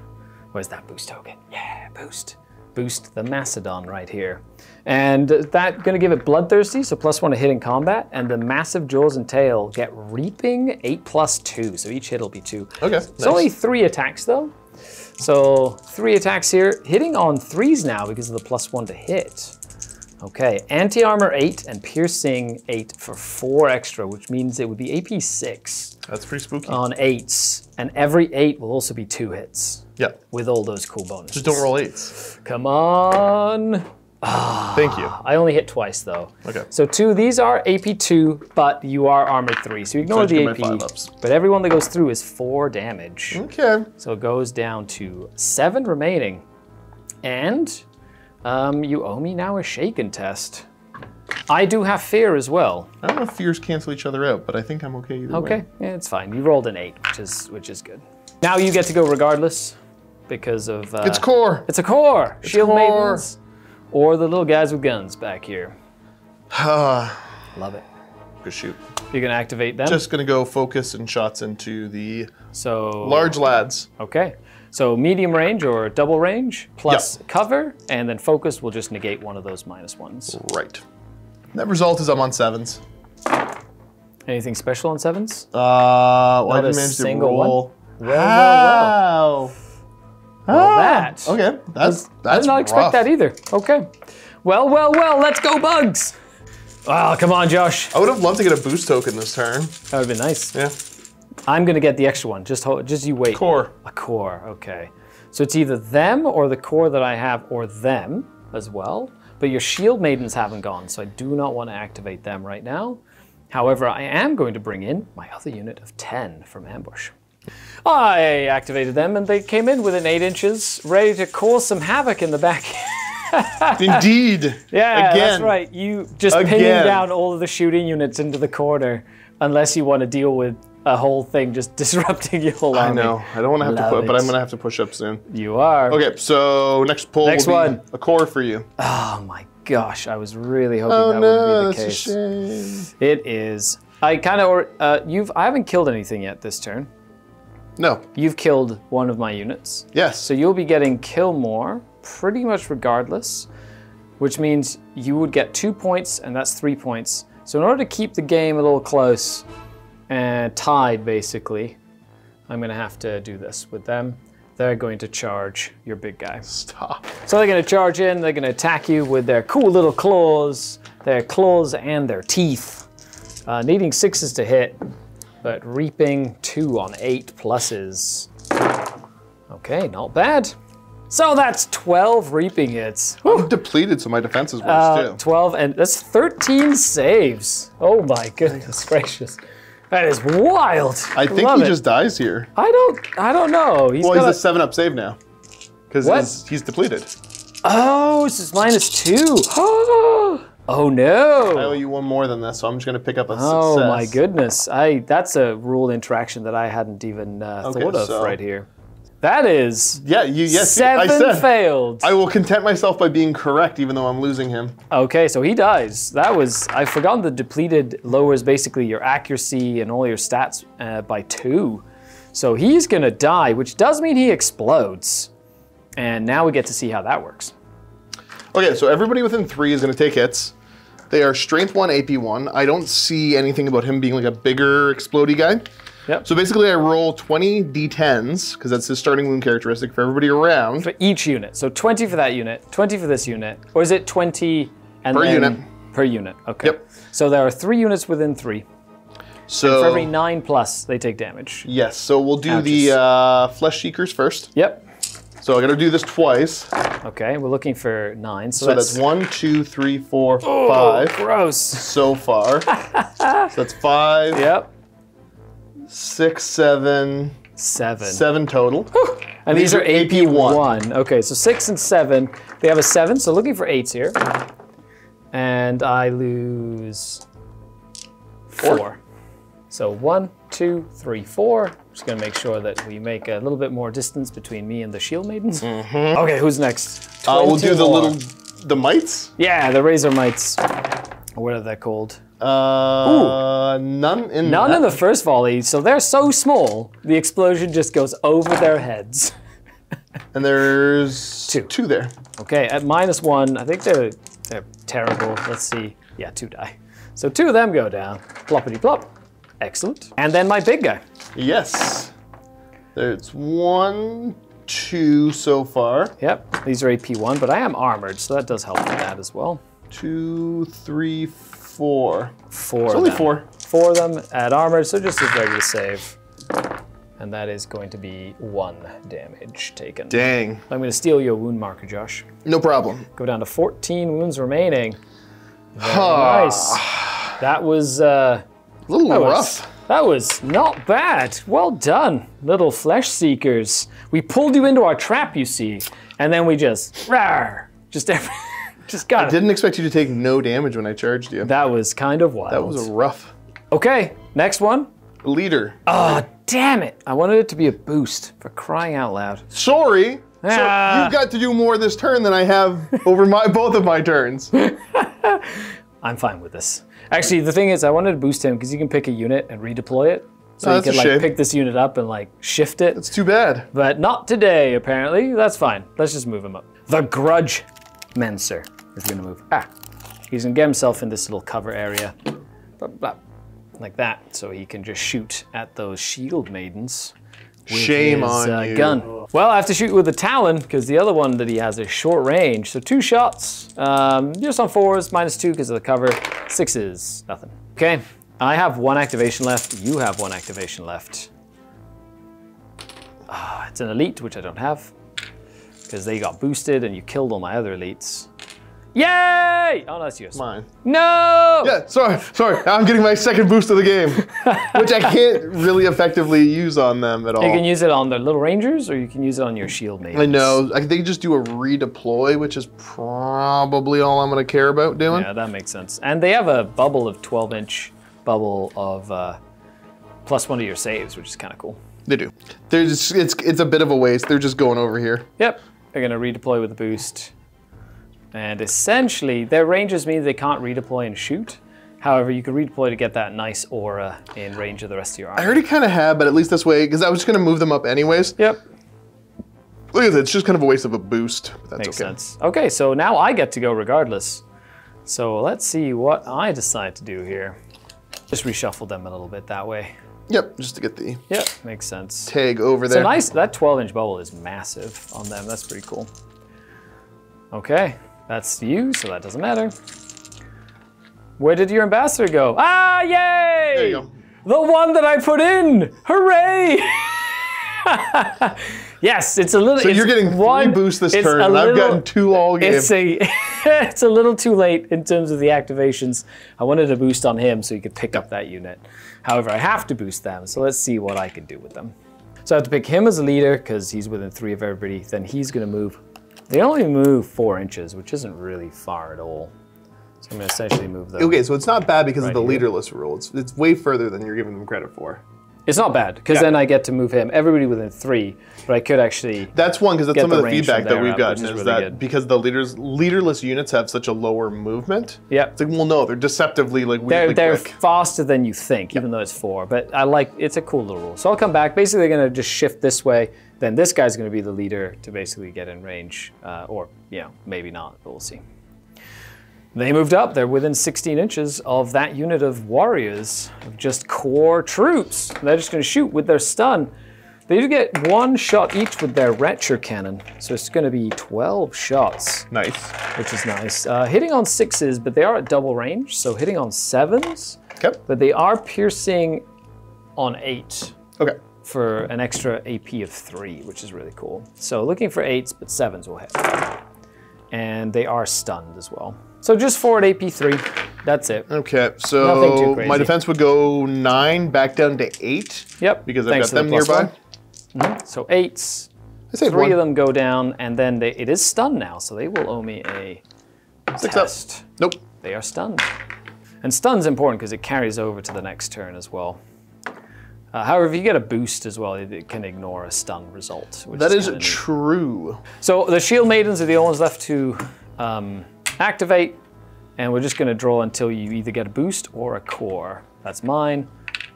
Where's that boost token? Yeah, boost. Boost the Macedon right here. And that's gonna give it Bloodthirsty, so +1 to hit in combat, and the massive jaws and tail get Reaping 8+2, so each hit will be 2. Okay, It's nice. only 3 attacks though. So 3 attacks here, hitting on 3s now because of the +1 to hit. Okay, anti-armor 8 and piercing 8 for 4 extra, which means it would be AP 6. That's pretty spooky. On 8s, and every 8 will also be 2 hits. Yeah. With all those cool bonuses. Just don't roll 8s. Come on. Thank you. I only hit twice though. Okay. So 2, these are AP 2, but you are armored 3, so you ignore So the I just get my AP. 5 ups. But every one that goes through is 4 damage. Okay. So it goes down to 7 remaining. And you owe me now a shaken test. I do have fear as well. I don't know if fears cancel each other out, but I think I'm okay either way. Okay, yeah, it's fine. You rolled an 8, which is good. Now you get to go regardless because of... It's core. It's a core. Shield core. Maidens. Or the little guys with guns back here. Love it. Good shoot. You're gonna activate them? Just gonna go focus and shots into the So large lads. Okay. So medium range or double range plus cover, and then focus will just negate one of those -1s. Right. Net result is I'm on 7s. Anything special on 7s? Well, I Not a didn't manage to single roll. Well. How? Well, that. Okay, that's I did not expect rough. that either. Okay. Well, let's go bugs. Oh, come on, Josh. I would have loved to get a boost token this turn. That would have been nice. Yeah. I'm gonna get the extra one. Just you wait. Core. A core, okay. So it's either them or the core that I have or them as well. But your shield maidens haven't gone, so I do not want to activate them right now. However, I am going to bring in my other unit of 10 from ambush. I activated them and they came in within 8 inches, ready to cause some havoc in the back. Indeed. Yeah, Again. that's right. You just pinning down all of the shooting units into the corner, unless you want to deal with a whole thing just disrupting your whole army. I know. I don't want to have Love to put, but it. I'm going to have to push up soon. You are. Okay, so next pull Next will be one. a core for you. Oh my gosh, I was really hoping that would be the case. That's a shame. It is. I kind of, I haven't killed anything yet this turn. No. You've killed one of my units. Yes. So you'll be getting kill more pretty much regardless, which means you would get 2 points and that's 3 points. So in order to keep the game a little close and tied basically, I'm gonna have to do this with them. They're going to charge your big guy. Stop. So they're gonna charge in, they're gonna attack you with their cool little claws and their teeth. Needing 6s to hit, but reaping 2 on 8 pluses. Okay, not bad. So that's 12 reaping hits. I'm depleted, so my defense is worse too. 12, and that's 13 saves. Oh my goodness gracious. That is wild. I think Love he it. just dies here. I don't know. Well, he's a 7-up save now. Because he's depleted. Oh, this is -2. Oh I no. owe you one more than this, so I'm just going to pick up a success. Oh my goodness. That's a rule interaction that I hadn't even thought of so- right here. That is Yeah, yes, 7 I said. failed. I will content myself by being correct, even though I'm losing him. Okay, so he dies. I've forgotten the depleted lowers basically your accuracy and all your stats by 2. So he's gonna die, which does mean he explodes. And now we get to see how that works. Okay, so everybody within 3 is going to take hits. They are Strength 1, AP 1. I don't see anything about him being like a bigger explodey guy. Yep. So basically I roll 20 d10s, because that's his starting wound characteristic for everybody around. For each unit. So 20 for that unit, 20 for this unit, or is it 20 and Per then unit. per unit? Okay. Yep. So there are 3 units within 3. So and for every 9+, they take damage. Yes, so we'll do Ouches. the Flesh Seekers first. Yep. So I gotta do this twice. Okay, we're looking for 9. So that's 1, 2, 3, 4, Oh, 5 gross. so far. So that's 5, Yep. 6, 7, 7 total. And these are AP1. Okay, so 6 and 7. They have a 7, so looking for 8s here. And I lose 4. So 1, 2, 3, 4. Just gonna make sure that we make a little bit more distance between me and the Shield Maidens. Okay, who's next? We'll do the more. the mites. Yeah, the Razor Mites. What are they called? None in None in the first volley, so they're so small, the explosion just goes over their heads. And there's 2 there. Okay, at -1, I think they're terrible. Let's see. Yeah, 2 die. So 2 of them go down. Ploppity plop. Excellent. And then my big guy. Yes. There's 1, 2 so far. Yep, these are AP1, but I am armored, so that does help with that as well. 2, 3, 4. 4 It's of only them. 4. 4 of them at armored, so just as ready to save. And that is going to be 1 damage taken. Dang. I'm going to steal your wound marker, Josh. No problem. Go down to 14 wounds remaining. Very nice. That was A little rough. That was not bad. Well done, little flesh seekers. We pulled you into our trap, you see, and then we just got I it. didn't expect you to take no damage when I charged you. That was kind of wild. That was a rough. Okay, next one. Leader. Oh, damn it. I wanted it to be a boost, for crying out loud. Sorry. Ah. So you've got to do more this turn than I have over both of my turns. I'm fine with this. Actually, the thing is, I wanted to boost him because you can pick a unit and redeploy it. So Oh, you that's can a shame. pick this unit up and shift it. It's too bad. But not today, apparently. That's fine. Let's just move him up. The Grudge Menser is gonna move. He's gonna get himself in this little cover area. Blah, blah, like that, so he can just shoot at those Shield Maidens. With Shame his, on you. gun. Well, I have to shoot with the Talon because the other one that he has is short range. So 2 shots, just on 4s, -2 because of the cover. 6s, nothing. Okay, I have 1 activation left. You have 1 activation left. It's an elite, which I don't have because they got boosted and you killed all my other elites. Yay! Oh, no, that's yours. Mine. No! Yeah, sorry. I'm getting my second boost of the game, which I can't really effectively use on them at all. You can use it on the little rangers or you can use it on your Shield Maidens. I know. They can just do a redeploy, which is probably all I'm going to care about doing. Yeah, that makes sense. And they have a bubble of 12-inch bubble of +1 to your saves, which is kind of cool. They do. It's a bit of a waste. They're just going over here. Yep, they're gonna redeploy with the boost. And essentially, their ranges mean they can't redeploy and shoot. However, you can redeploy to get that nice aura in range of the rest of your army. I already kind of have, but at least this way, because I was just going to move them up anyways. Yep. Look at that, it's just kind of a waste of a boost, but that's Makes okay. sense. Okay, so now I get to go regardless. So let's see what I decide to do here. Just reshuffle them a little bit that way. Yep, just to get the Yep, makes sense. tag over So there. nice, that 12-inch bubble is massive on them. That's pretty cool. Okay, that's you, so that doesn't matter. Where did your ambassador go? Ah, yay! There you go. The one that I put in! Hooray! Yes, it's a little. So you're getting 3 boosts this turn, and I've gotten 2 all game. It's a little too late in terms of the activations. I wanted to boost on him so he could pick up that unit. However, I have to boost them, so let's see what I can do with them. So I have to pick him as a leader because he's within 3 of everybody. Then he's going to move. They only move 4 inches, which isn't really far at all. So I'm going to essentially move them. Okay, so it's not bad because of the here. leaderless rule. It's way further than you're giving them credit for. It's not bad because then I get to move him. Everybody within 3, but I could actually. That's one, because that's Get some the of the range feedback from that there we've up, gotten which is is really that good. because the leaderless units have such a lower movement. Yep. It's like, well, no, they're deceptively weirdly They're quick. faster than you think, even though it's 4. But it's a cool little rule. So I'll come back. Basically, they're going to just shift this way. Then this guy's going to be the leader to basically get in range, or maybe not, but we'll see. They moved up. They're within 16 inches of that unit of warriors, of just core troops. They're just going to shoot with their stun. They do get 1 shot each with their Retcher cannon, so it's going to be 12 shots. Nice. Which is nice. Hitting on 6s, but they are at double range, so hitting on 7s Okay. But they are piercing on 8 Okay. for an extra AP of 3, which is really cool. So looking for 8s, but 7s will hit. And they are stunned as well. So just forward AP 3. That's it. Okay, Nothing too so crazy. my defense would go 9 back down to 8. Yep. Because I've thanks got them to the nearby. +1. So 8s. I saved 3 one. of them go down, and then it is stunned now, so they will owe me a 6 test. up. Nope. They are stunned. And stun's important because it carries over to the next turn as well. However, if you get a boost as well, it can ignore a stun result. Which That is kinda neat. true. So the Shield Maidens are the only ones left to activate, and we're just going to draw until you either get a boost or a core. That's mine.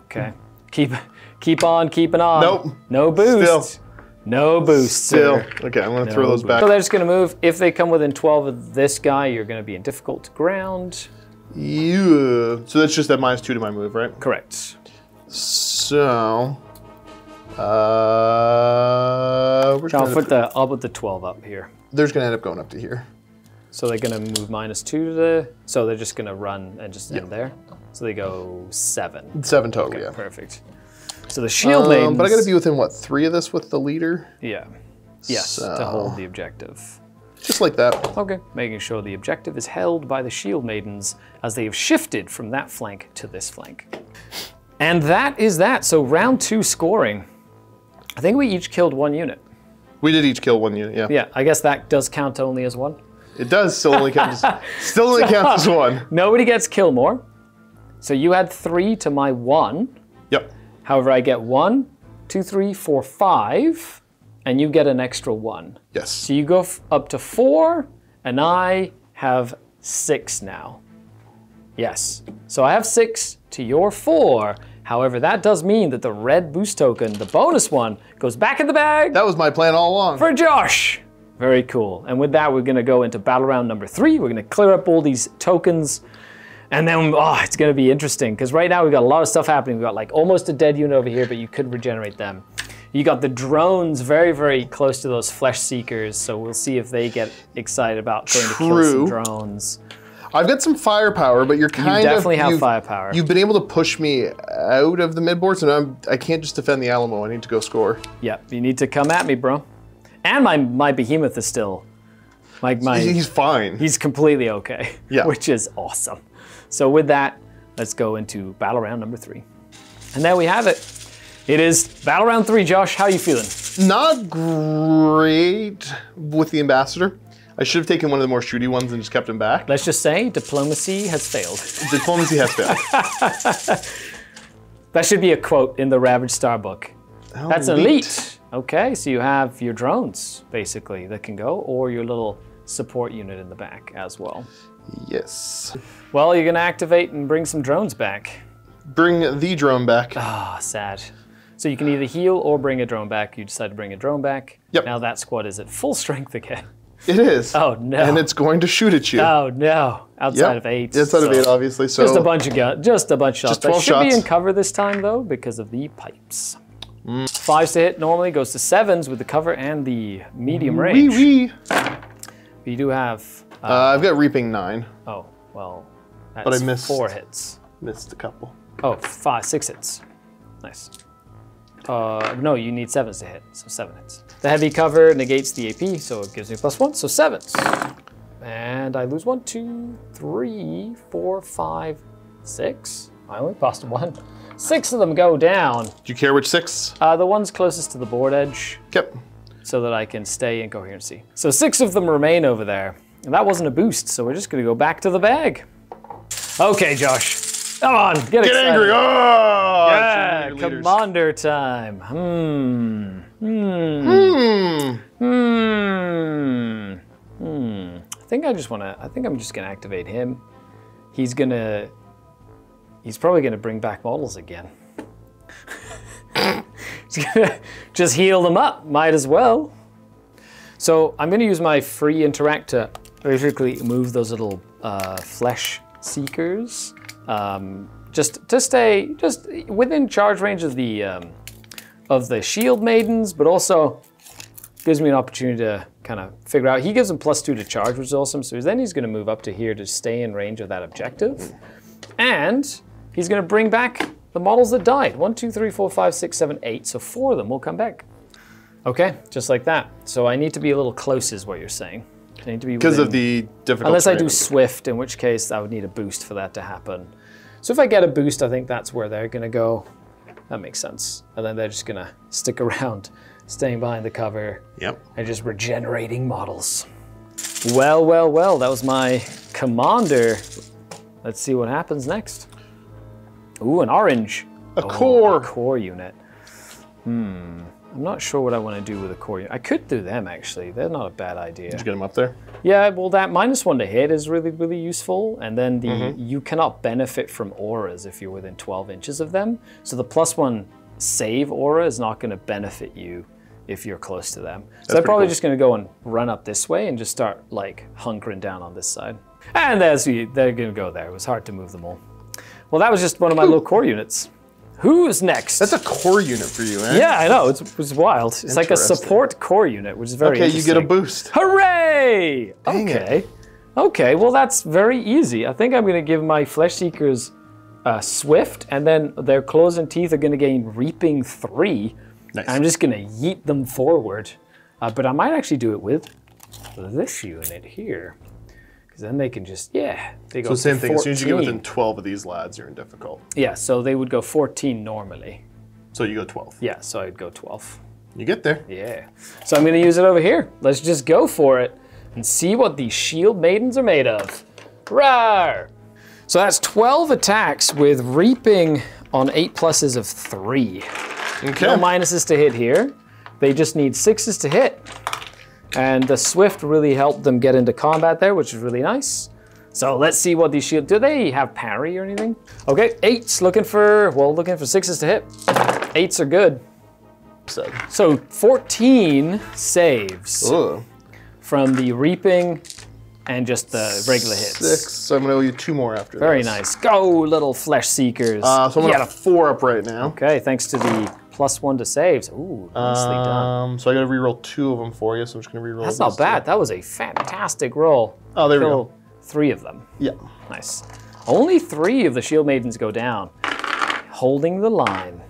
Okay. Keep on keeping on. Nope. No boost. Still. No boost. Still. Sir. Okay, I'm going to No throw those boost. back. So they're just going to move. If they come within 12 of this guy, you're going to be in difficult ground. Yeah. So that's just that -2 to my move, right? Correct. So, I'll put the 12 up here. There's going to end up going up to here. So they're going to move -2 to the. So they're just going to run and just end there. So they go 7. 7 total, Okay, yeah. perfect. So the Shield Maidens. But I got to be within, what, 3 of this with the leader? Yeah. Yes, to So- hold the objective. Just like that. Okay, making sure the objective is held by the Shield Maidens as they have shifted from that flank to this flank. And that is that. So round 2 scoring. I think we each killed 1 unit. We did each kill 1 unit, yeah. Yeah, I guess that does count only as 1. It does still only count as 1. Nobody gets kill more. So you had 3 to my 1. Yep. However, I get 1, 2, 3, 4, 5, and you get an extra 1. Yes. So you go up to 4, and I have 6 now. Yes. So I have 6 to your 4. However, that does mean that the red boost token, the bonus one, goes back in the bag That was my plan all along. for Josh. Very cool. And with that, we're going to go into battle round number 3. We're going to clear up all these tokens. And then, it's going to be interesting because right now we've got a lot of stuff happening. We've got like almost a dead unit over here, but you could regenerate them. You got the drones very, very close to those flesh seekers, so we'll see if they get excited about going to kill some drones. I've got some firepower, but you're kind of... You definitely have firepower. You've been able to push me out of the midboards, and I can't just defend the Alamo. I need to go score. Yeah, you need to come at me, bro. And my behemoth is still... He's fine. He's completely okay, Yeah. which is awesome. So with that, let's go into battle round number 3. And there we have it. It is battle round 3, Josh. How are you feeling? Not great with the ambassador. I should have taken one of the more shooty ones and just kept him back. Let's just say diplomacy has failed. Diplomacy has failed. That should be a quote in the Ravaged Star book. That's Elite. elite. Okay, so you have your drones, basically, that can go, or your little support unit in the back as well. Yes. Well, you're gonna activate and bring some drones back. Bring the drone back. Ah, sad. So you can either heal or bring a drone back. You decide to bring a drone back. Yep. Now that squad is at full strength again. It is. Oh, no. And it's going to shoot at you. Oh no! Outside of 8. Outside of 8, obviously. So Just a bunch of guns. Just a bunch of shots. Just 12 That should be shots. in cover this time though, because of the pipes. 5s to hit normally, goes to 7s with the cover and the medium range. Wee. You do have. I've got reaping 9. Oh well, that's But I missed 4 hits. Missed a couple. Oh, 6 hits. Nice. No, you need 7s to hit, so 7 hits. The heavy cover negates the AP, so it gives me +1, so 7s. And I lose 1, 2, 3, 4, 5, 6. I only lost 1. 6 of them go down. Do you care which 6? The ones closest to the board edge, Yep. so that I can stay in coherency. So 6 of them remain over there. And that wasn't a boost, so we're just gonna go back to the bag. Okay, Josh. Come on, get excited. angry. Oh! Yeah, commander time. I think I'm just gonna activate him. He's probably gonna bring back models again. He's gonna just heal them up, might as well. So I'm gonna use my free interact to basically move those little flesh seekers. Just to stay just within charge range of the shield maidens, but also gives me an opportunity to kind of figure out. He gives him +2 to charge, which is awesome. So then he's going to move up to here to stay in range of that objective, and he's going to bring back the models that died. 1, 2, 3, 4, 5, 6, 7, 8. So 4 of them will come back. Okay, just like that. So I need to be a little close is what you're saying. I need to be because of the difficult unless I do terrain. Swift, in which case I would need a boost for that to happen. So if I get a boost, I think that's where they're going to go. That makes sense. And then they're just going to stick around, staying behind the cover. Yep. And just regenerating models. Well, well, well, that was my commander. Let's see what happens next. Ooh, an orange. A core. A core unit. I'm not sure what I want to do with a core unit. I could do them, actually. They're not a bad idea. Did you get them up there? Yeah, well, that -1 to hit is really, really useful. And then you cannot benefit from auras if you're within 12 inches of them. So the +1 save aura is not going to benefit you if you're close to them. So they're probably just going to go and run up this way and just start, like, hunkering down on this side. And they're going to go there. It was hard to move them all. Well, that was just one of my little core units. Who's next? That's a core unit for you, eh? Yeah, I know. It's wild. It's like a support core unit, which is very interesting. You get a boost. Hooray! Dang it. Okay, well, that's very easy. I think I'm going to give my Flesh Seekers Swift, and then their Claws and Teeth are going to gain Reaping 3. Nice. I'm just going to yeet them forward. But I might actually do it with this unit here. Because then they can just, they go So same thing, as soon as you get 14. within 12 of these lads, you're in difficult. Yeah, so they would go 14 normally. So you go 12. Yeah, so I'd go 12. You get there. Yeah. So I'm going to use it over here. Let's just go for it and see what these shield maidens are made of. Rawr! So that's 12 attacks with Reaping on 8 pluses of 3. Okay. No minuses to hit here. They just need 6s to hit. And the Swift really helped them get into combat there, which is really nice. So let's see what these shields, do they have parry or anything? Okay, 8s looking for 6s to hit. 8s are good. So 14 saves from the Reaping and just the regular hits. 6, so I'm gonna owe you 2 more after Very this. nice. Go, little Flesh Seekers. So I'm at 4 up right now. Okay, thanks to the +1 to saves. Ooh, nicely done. So I gotta reroll 2 of them for you, so I'm just gonna reroll That's not bad. That was a fantastic roll. Oh, there we go. 3 of them. Yeah. Nice. Only 3 of the Shield Maidens go down. Holding the line.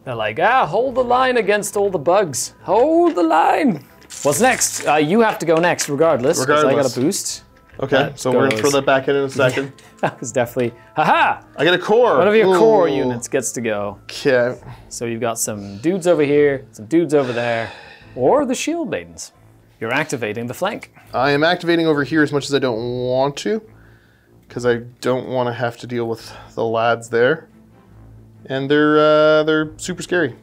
They're like, hold the line against all the bugs. Hold the line. What's next? You have to go next regardless, because I got a boost. Okay, so we're gonna throw that back in a second. That was definitely, haha! I get a core. One of your core units gets to go. Okay. So you've got some dudes over here, some dudes over there, or the Shield Maidens. You're activating the flank. I am activating over here as much as I don't want to, because I don't want to have to deal with the lads there. And they're super scary.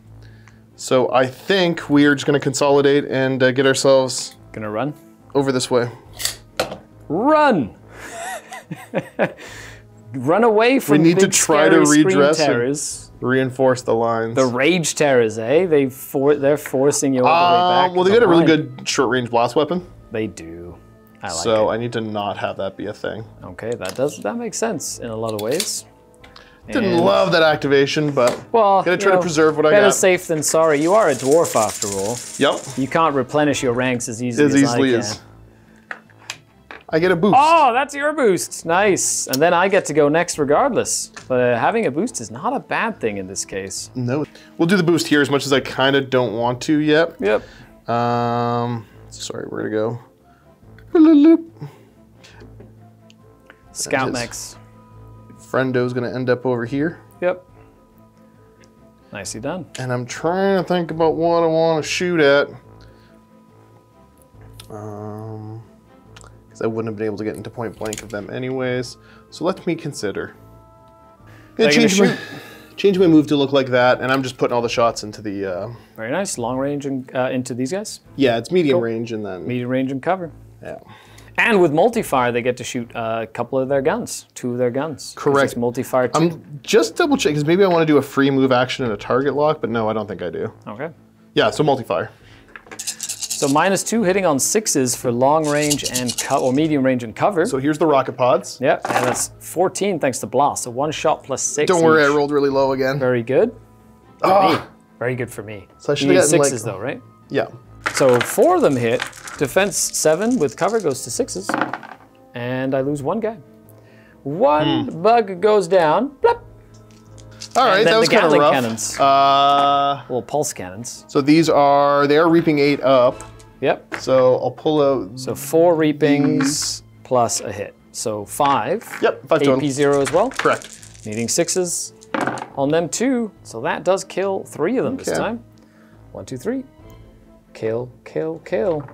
So I think we are just gonna consolidate and get ourselves Gonna run? over this way. Run! Run away from We need big, to try to scary redress screen and terrors. reinforce the lines. The Rage Terrors, eh? They're forcing you all the way back. Well, they got a really good short-range blast weapon. They do. I like So it. I need to not have that be a thing. Okay, that makes sense in a lot of ways. Didn't love that activation, but gotta try to preserve what I got. Better safe than sorry. You are a dwarf after all. Yep. You can't replenish your ranks as easily as I can. I get a boost. Oh, that's your boost. Nice. And then I get to go next regardless. But having a boost is not a bad thing in this case. No. We'll do the boost here as much as I kind of don't want to yet. Yep. Sorry, we're gonna go. Bloop. Scout mechs. Friendo's gonna end up over here. Yep. Nicely done. And I'm trying to think about what I want to shoot at. Because I wouldn't have been able to get into point blank of them anyways. So let me consider. Yeah, change my move to look like that, and I'm just putting all the shots into the... Very nice. Long range and into these guys. Yeah, it's medium range and then... Medium range and cover. Yeah. And with multi-fire, they get to shoot a couple of their guns. 2 of their guns. Correct. It's multi-fire 2. I'm just double checking, because maybe I want to do a free move action and a target lock, but no, I don't think I do. Okay. Yeah, so multi-fire. So -2 hitting on 6s for long range and or medium range and cover. So here's the rocket pods. Yep, and that's 14 thanks to blast. So 1 shot plus 6. Don't worry, each. I rolled really low again. Very good. Oh. Very good for me. So I should You have need gotten 6s though, right? Yeah. So 4 of them hit. Defense 7 with cover goes to 6s. And I lose 1 guy. 1 bug goes down. Plop. All right, that was kind of rough. Cannons. Little pulse cannons. So they are reaping 8 up. Yep. So I'll pull out. So 4 reapings plus a hit. So 5. Yep, 5 total. AP 0 as well. Correct. Needing 6s on them too. So that dodoes kill 3 of them this time. 1, 2, 3. Kill, kill, kill.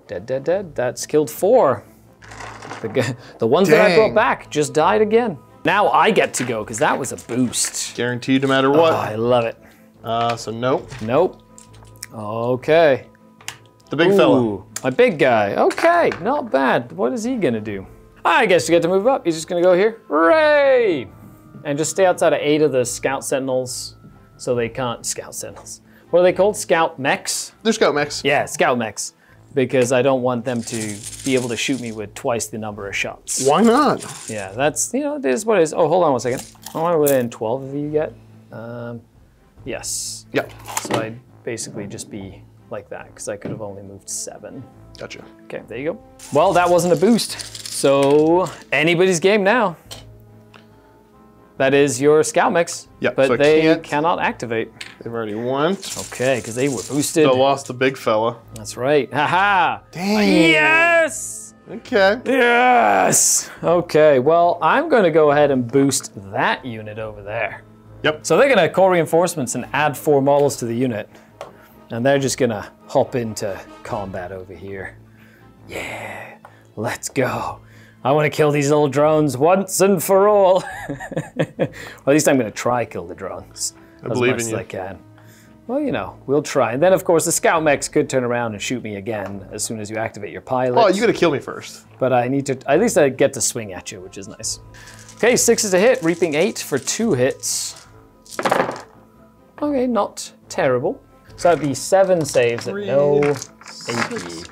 Dead, dead, dead. That's killed 4. The ones that I brought back just died again. Now I get to go because that was a boost. Guaranteed no matter what. Oh, I love it. So nope. Nope. Okay. The big fella. My big guy. Okay, not bad. What is he gonna do? I guess you get to move up. He's just gonna go here. Hooray! And just stay outside of 8 of the scout sentinels so they can't, scout sentinels. What are they called? Scout mechs? They're scout mechs. Yeah, scout mechs. Because I don't want them to be able to shoot me with twice the number of shots. Why not? Yeah, that's, you know, it is what it is. Oh, hold on 1 second. I wonder within 12 of you get. Yes. Yeah. So I'd basically just be like that because I could have only moved 7. Gotcha. Okay, there you go. Well, that wasn't a boost. So anybody's game now. That is your scout mechs. Yep, But so they cannot activate. They've already went. Okay, because they were boosted. Still lost the big fella. That's right. Haha. Dang. Yes. Okay. Yes. Okay, well, I'm going to go ahead and boost that unit over there. Yep. So they're going to core reinforcements and add 4 models to the unit. And they're just going to hop into combat over here. Yeah, let's go. I want to kill these little drones once and for all. Or at least I'm going to try kill the drones. I believe in you. As much as I can. Well, you know, we'll try. And then, of course, the scout mechs could turn around and shoot me again as soon as you activate your pilot. Oh, you got to kill me first. But I need to, at least I get to swing at you, which is nice. Okay, 6 is a hit, reaping 8 for 2 hits. Okay, not terrible. So that'd be 7 saves at no AP.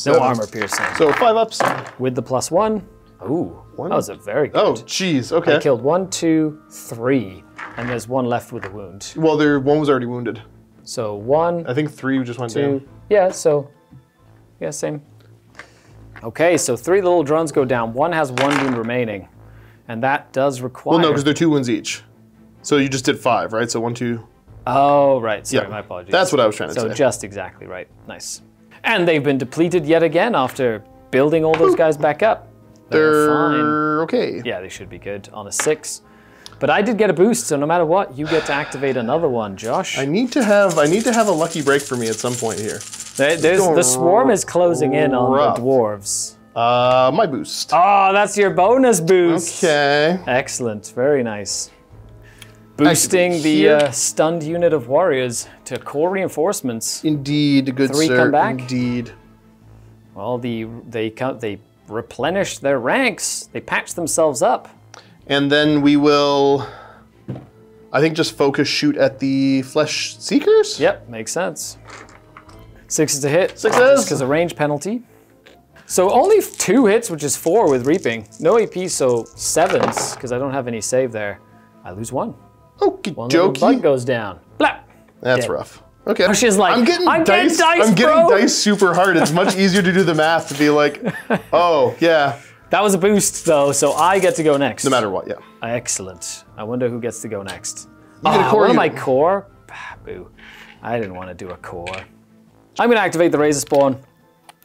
No armor piercing. So 5 ups. With the +1. Ooh, that was a very good. Oh, jeez, okay. I killed 1, 2, 3, and there's 1 left with a wound. Well, one was already wounded. So 1, I think 3 just went 2, down. yeah, so, yeah, same. Okay, so 3 little drones go down. 1 has 1 wound remaining, and that does require... Well, no, because they're 2 wounds each. So you just did 5, right? So 1, 2... Oh, right, sorry, my apologies. That's what I was trying to say. So just exactly right, nice. And they've been depleted yet again after building all those guys back up. They're fine. Okay. Yeah, they should be good on a 6. But I did get a boost, so no matter what, you get to activate another one, Josh. I need to have a lucky break for me at some point here. The swarm is closing in on the dwarves. My boost. Oh, that's your bonus boost. Okay. Excellent, very nice. Boosting the stunned unit of warriors to core reinforcements. Indeed, good 3 sir. come back. Indeed. Well, they replenish their ranks. They patch themselves up. And then we will, I think, just focus shoot at the flesh seekers. Yep, makes sense. 6 is a hit. 6 Just because of range penalty. So only 2 hits, which is 4 with reaping. No AP, so 7s because I don't have any save there. I lose 1. Okie One little bug goes down. Blap. That's Dead. rough. Okay. She's like, I'm getting dice super hard. It's much easier to do the math to be like, oh, yeah. That was a boost, though, so I get to go next. No matter what, yeah. Excellent. I wonder who gets to go next. You get a core one of my unit. core? Boo. I didn't want to do a core. I'm going to activate the Razor Spawn.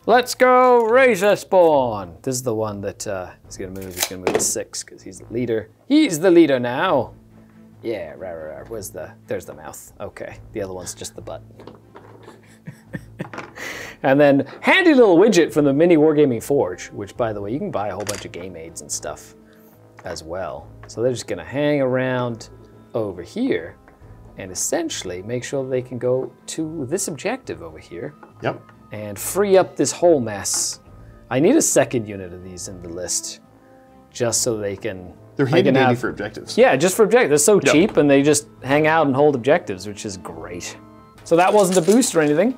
Let's go, Razor Spawn. This is the one that is going to move. He's going to move to 6 because he's the leader. He's the leader now. Yeah, where's there's the mouth. Okay, the other one's just the butt. And then handy little widget from the MiniWarGaming Forge, which by the way, you can buy a whole bunch of game aids and stuff as well. So they're just gonna hang around over here and essentially make sure they can go to this objective over here. Yep. And free up this whole mess. I need a 2nd unit of these in the list just so they can... They're handy for objectives. Yeah, just for objectives. They're so cheap and they just hang out and hold objectives, which is great. So that wasn't a boost or anything.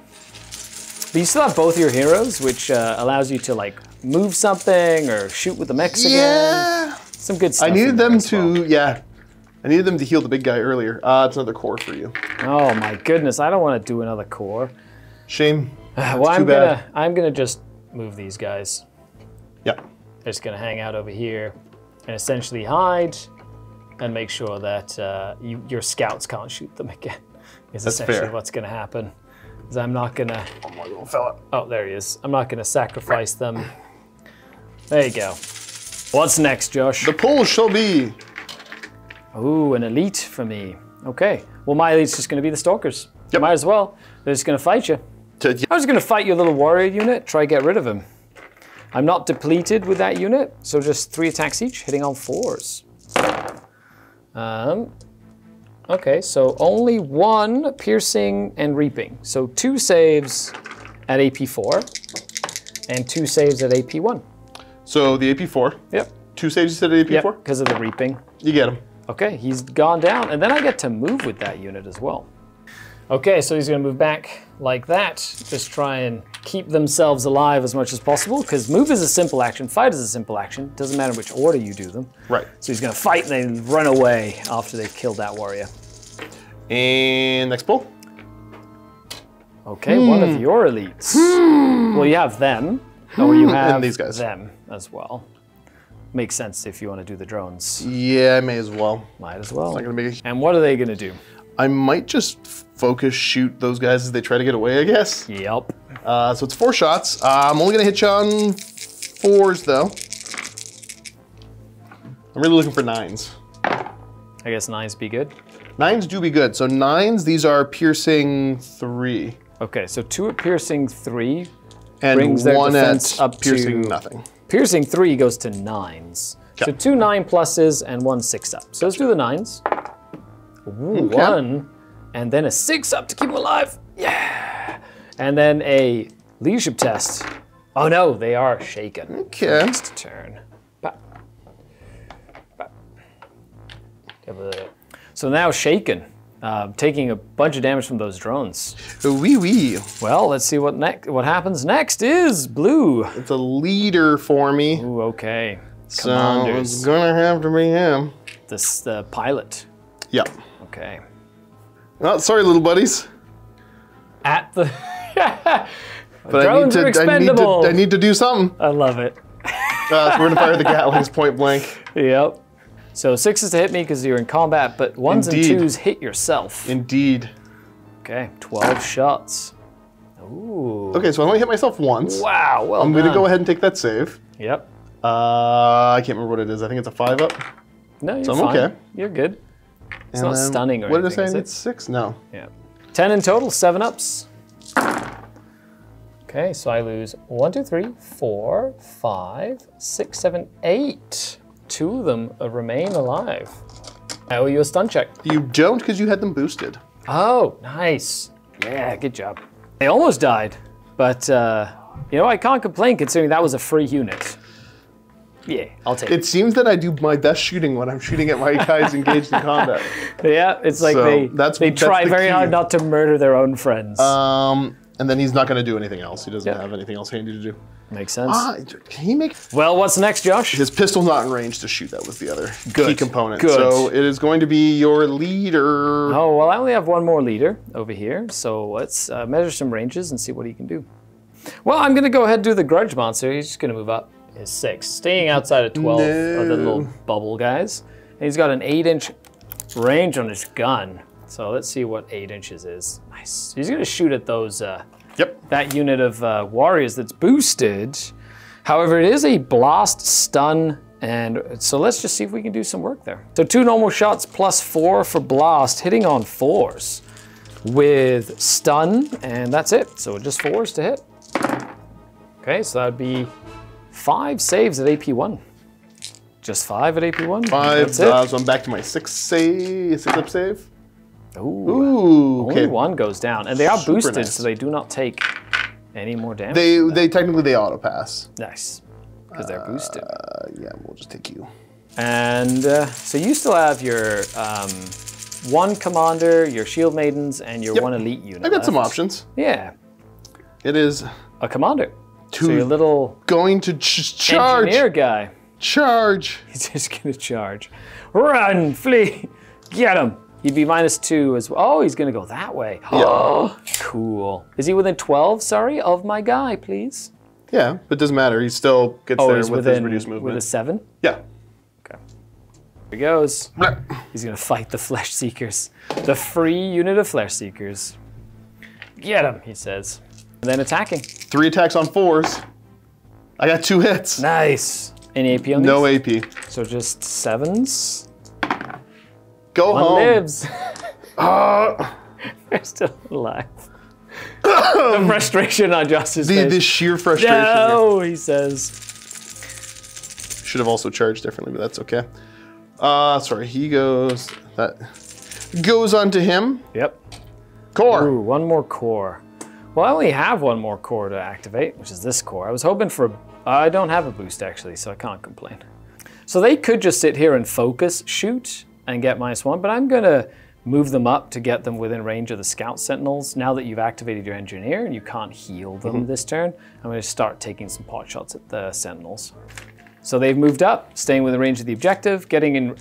But you still have both your heroes, which allows you to like move something or shoot with the mechs again. Yeah. Some good stuff. I needed them to, I needed them to heal the big guy earlier. It's another core for you. Oh my goodness, I don't want to do another core. Shame. Well, I'm gonna just move these guys. Yeah. They're just gonna hang out over here and essentially hide and make sure that your scouts can't shoot them again. Is That's essentially fair. what's going to happen. Is I'm not going to... Oh, my little fella. Oh, there he is. I'm not going to sacrifice them. There you go. What's next, Josh? The pull shall be. Ooh, an elite for me. Okay. Well, my elite's just going to be the stalkers. Yep. Might as well. They're just going to fight you. I was going to fight your little warrior unit, try get rid of him. I'm not depleted with that unit, so just 3 attacks each, hitting on 4s. Okay, so only 1 piercing and reaping. So 2 saves at AP 4 and 2 saves at AP 1. So the AP 4. Yep. 2 saves you said at AP 4? Yep, because of the reaping. You get him. Okay, he's gone down, and then I get to move with that unit as well. Okay, so he's going to move back like that. Just try and keep themselves alive as much as possible, because move is a simple action, fight is a simple action. Doesn't matter which order you do them. Right. So he's going to fight and then run away after they've killed that warrior. And next pull. Okay, one of your elites. Well, you have them, or you have and these guys. them as well. Makes sense if you want to do the drones. Yeah, I may as well. Might as well. Not gonna make a... And what are they going to do? I might just focus shoot those guys as they try to get away, I guess. Yep. So it's 4 shots. I'm only gonna hit you on 4s though. I'm really looking for 9s. I guess 9s be good. 9s do be good. So 9s, these are piercing 3. Okay, so 2 at piercing 3 And brings their 1 defense at up piercing to nothing. Piercing 3 goes to 9s. So Okay. 2 9 pluses and 1 6 up. So let's do the 9s. Ooh, Okay. 1 and then a 6 up to keep them alive. Yeah. And then a leadership test. Oh no, they are shaken. Okay. Next turn. Bah. Bah. So now shaken, taking a bunch of damage from those drones. Wee wee. Well, let's see what happens next is blue. It's a leader for me. Ooh, okay. So Commanders. it's gonna have to be him. The pilot. Yep. Okay. Oh, sorry, little buddies. At the But drones are expendable. I need to do something. I love it. So we're gonna fire the Gatlings point blank. Yep. So 6s to hit me because you're in combat, but 1s Indeed. and 2s hit yourself. Indeed. Okay, 12 shots. Ooh. Okay, so I only hit myself once. Wow, well I'm done. gonna go ahead and take that save. Yep. I can't remember what it is. I think it's a 5 up. No, you're So I'm fine. okay. You're good. It's And not then- stunning or what anything, did I is say? it? It's 6? No. Yeah. 10 in total, 7 ups. Okay, so I lose 1, 2, 3, 4, 5, 6, 7, 8. 2 of them remain alive. I owe you a stun check. You don't because you had them boosted. Oh, nice. Yeah, good job. They almost died, but you know, I can't complain considering that was a free unit. Yeah, I'll take it. It seems that I do my best shooting when I'm shooting at my guys engaged in combat. Yeah, it's like So they that's try the very key. hard not to murder their own friends. And then he's not going to do anything else. He doesn't Yeah. have anything else handy to do. Makes sense. Can he make... Well, what's next, Josh? His pistol's not in range to shoot. That was the other key Good. component. Good. So it is going to be your leader. Oh, well, I only have 1 more leader over here, so let's measure some ranges and see what he can do. Well, I'm going to go ahead and do the grudge monster. He's just going to move up his 6, staying outside of 12 of the little bubble guys. And he's got an 8-inch range on his gun. So let's see what 8 inches is. Nice. He's going to shoot at those... that unit of warriors that's boosted. However, it is a blast, stun, and so let's just see if we can do some work there. So 2 normal shots plus 4 for blast, hitting on 4s with stun, and that's it. So just 4s to hit. Okay, so that'd be 5 saves at AP1. Just 5 at AP1. 5. That's it. So I'm back to my 6 up save. Ooh, okay. only 1 goes down, and they are Super boosted, nice. so they do not take any more damage. They technically auto pass. Nice, because they're boosted. Yeah, we'll just take you. And so you still have your 1 commander, your shield maidens, and your 1 elite unit. I got some left. options. Yeah, It is a commander. So Two. your little going to charge. engineer guy. Charge. He's just gonna charge. Run, flee, get him. He'd be -2 as well. Oh, he's gonna go that way. Oh, cool. Is he within 12, sorry, of my guy, please? Yeah, but it doesn't matter. He still gets there He's with his reduced movement. with a 7? Yeah. Okay. Here he goes. He's gonna fight the Flesh Seekers. The free unit of Flesh Seekers. Get him, he says. And then attacking. 3 attacks on 4s. I got 2 hits. Nice. Any AP on these? No AP. So just 7s. Go One home. lives. They're still alive. The frustration on Josh's face. The sheer frustration. No, he says. Should have also charged differently, but that's okay. Sorry, he goes. That goes on to him. Yep. Core. Ooh, one more core. Well, I only have one more core to activate, which is this core. I was hoping for. I don't have a boost actually, so I can't complain. So they could just sit here and focus shoot and get -1, but I'm gonna move them up to get them within range of the Scout Sentinels. Now that you've activated your Engineer and you can't heal them this turn, I'm gonna start taking some pot shots at the Sentinels. So they've moved up, staying within range of the objective, getting in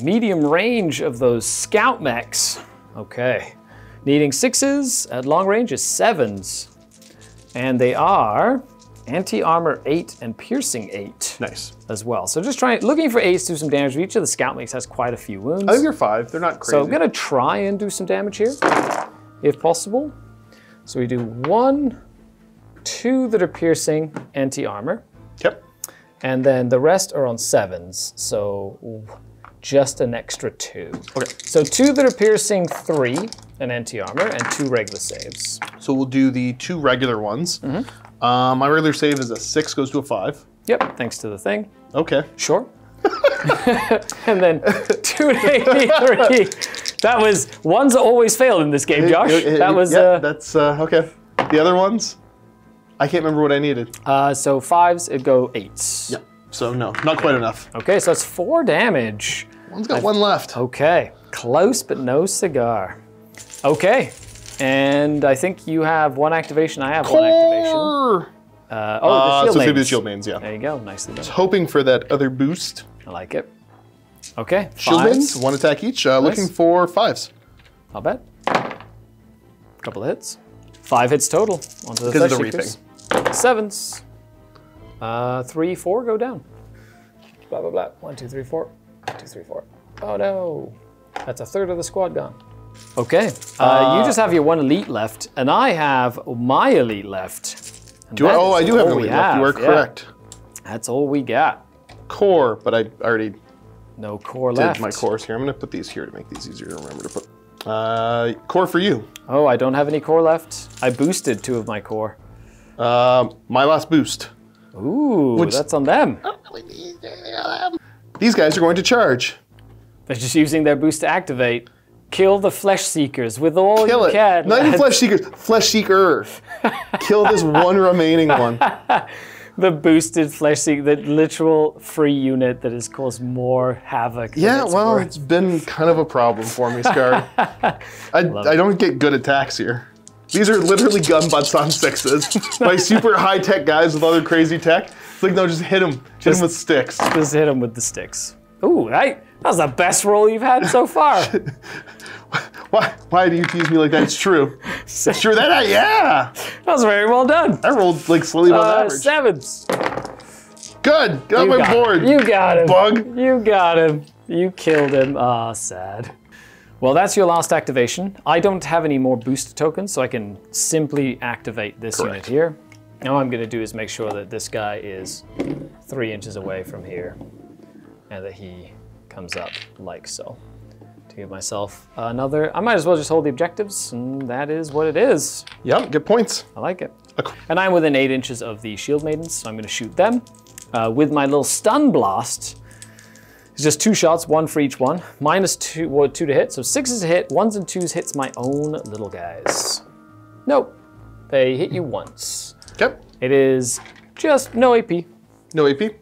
medium range of those Scout Mechs. Okay. Needing 6s, at long range is 7s. And they are anti-armor 8 and piercing 8. Nice. As well. So just looking for 8s to do some damage. Each of the Scout Mechs has quite a few wounds. I think they're 5. They're not crazy. So I'm gonna try and do some damage here, if possible. So we do 1, 2 that are piercing anti-armor. Yep. And then the rest are on 7s. So just an extra 2. Okay. So 2 that are piercing, 3 an anti-armor, and 2 regular saves. So we'll do the 2 regular ones. My regular save is a 6, goes to a 5. Yep, thanks to the thing. Okay. Sure. And then 2 to 83. That was, ones always fail in this game, Josh. That was... Yeah, that's, okay. The other ones, I can't remember what I needed. So 5s, it'd go 8s. Yeah, so no, not quite enough. Okay, so that's 4 damage. One's got 1 left. Okay, close but no cigar. Okay, and I think you have 1 activation. I have 1 activation. The shield so mains. the shield mains, yeah. There you go, nicely done. Hoping for that other boost. I like it. Okay, Shield 5s. mains, 1 attack each. Looking for 5s. Not bad. Couple of hits. 5 hits total. Onto the Because of the Flesh Seekers. 7s. 3, 4 go down. Blah, blah, blah. 1, 2, 3, 4. 1, 2, 3, 4. Oh no. That's a third of the squad gone. Okay. You just have your 1 elite left, and I have my elite left. Oh, I do have an elite left. You are correct. That's all we got. Core, but I already No core did left. my cores here. I'm going to put these here to make these easier to remember to put. Core for you. Oh, I don't have any core left. I boosted 2 of my core. My last boost. Ooh, that's on them. These guys are going to charge. They're just using their boost to activate. Kill the Flesh Seekers with all Kill you it. can. Not even Flesh Seekers, Flesh Seeker. Kill this 1 remaining one. The boosted Flesh Seeker, the literal free unit that has caused more havoc. Yeah, well, it's been kind of a problem for me, Skari. I don't get good attacks here. These are literally gun butts on 6s. My super high-tech guys with other crazy tech. It's like, no, just hit them. Hit them with sticks. Just hit them with the sticks. Ooh, that was the best roll you've had so far. Why do you tease me like that? It's true. It's true. Yeah. That was very well done. I rolled like slightly above average. 7s. Good. Get on my board. You got him. Bug. You got him. You killed him. Ah, sad. Well, that's your last activation. I don't have any more boost tokens, so I can simply activate this unit here. Now all I'm going to do is make sure that this guy is 3 inches away from here, and that he comes up like so. To give myself another, I might as well just hold the objectives, and that is what it is. Yep, good points. I like it. And I'm within 8 inches of the shield maidens, so I'm going to shoot them with my little stun blast. It's just 2 shots, 1 for each one. -2 to hit, so 6s to hit, 1s and 2s hits my own little guys. Nope, they hit you once. Okay. It is just no AP. No AP?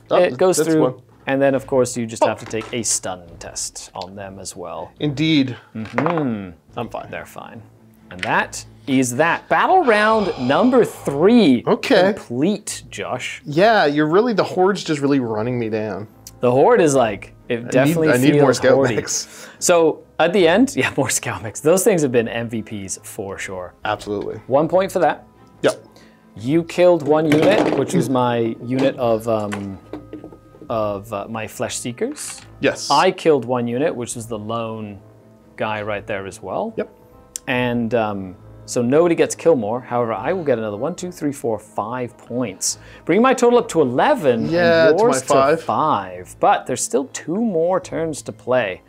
Oh, It goes through, 1. and then of course you just have to take a stun test on them as well. Indeed. I'm fine. They're fine. And that is that. Battle round number 3. Okay. Complete, Josh. Yeah, the Horde's just really running me down. The Horde is like, it definitely I need more feels scout horde-y. mechs. So at the end, yeah, more scout mechs. Those things have been MVPs for sure. Absolutely. 1 point for that. Yep. You killed 1 unit, which was my unit of of my Flesh Seekers. Yes. I killed one unit, which was the lone guy right there as well. Yep. And so nobody gets kill more. However, I will get another 1, 2, 3, 4, 5 points. Bring my total up to 11 Yeah, and yours it's my 5. to 5. But there's still 2 more turns to play.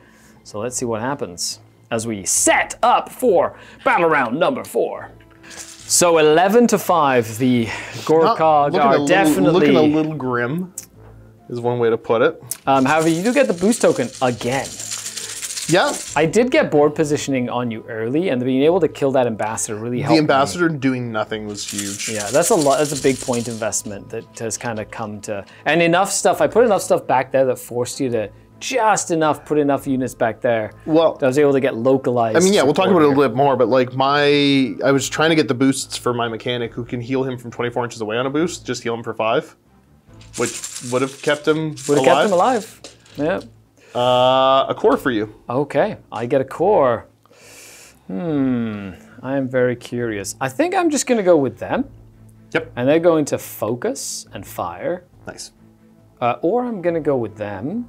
So let's see what happens as we set up for battle round number 4. So 11 to 5, the Gorkog are definitely... Looking a little grim is one way to put it. However, you do get the boost token again. Yeah. I did get board positioning on you early, and being able to kill that ambassador really helped. The ambassador doing nothing was huge. Yeah, that's a lot. That's a big point investment that has kind of come to, and enough stuff. I put enough stuff back there that forced you to just put enough units back there. Well, that I was able to get localized. I mean, yeah, we'll talk about it a little bit more, but like I was trying to get the boosts for my mechanic who can heal him from 24 inches away on a boost, just heal him for 5, which would have kept him alive. Would have kept him alive. Yeah. A core for you. Okay, I get a core. I am very curious. I think I'm just gonna go with them. Yep. And they're going to focus and fire. Nice. Or I'm gonna go with them.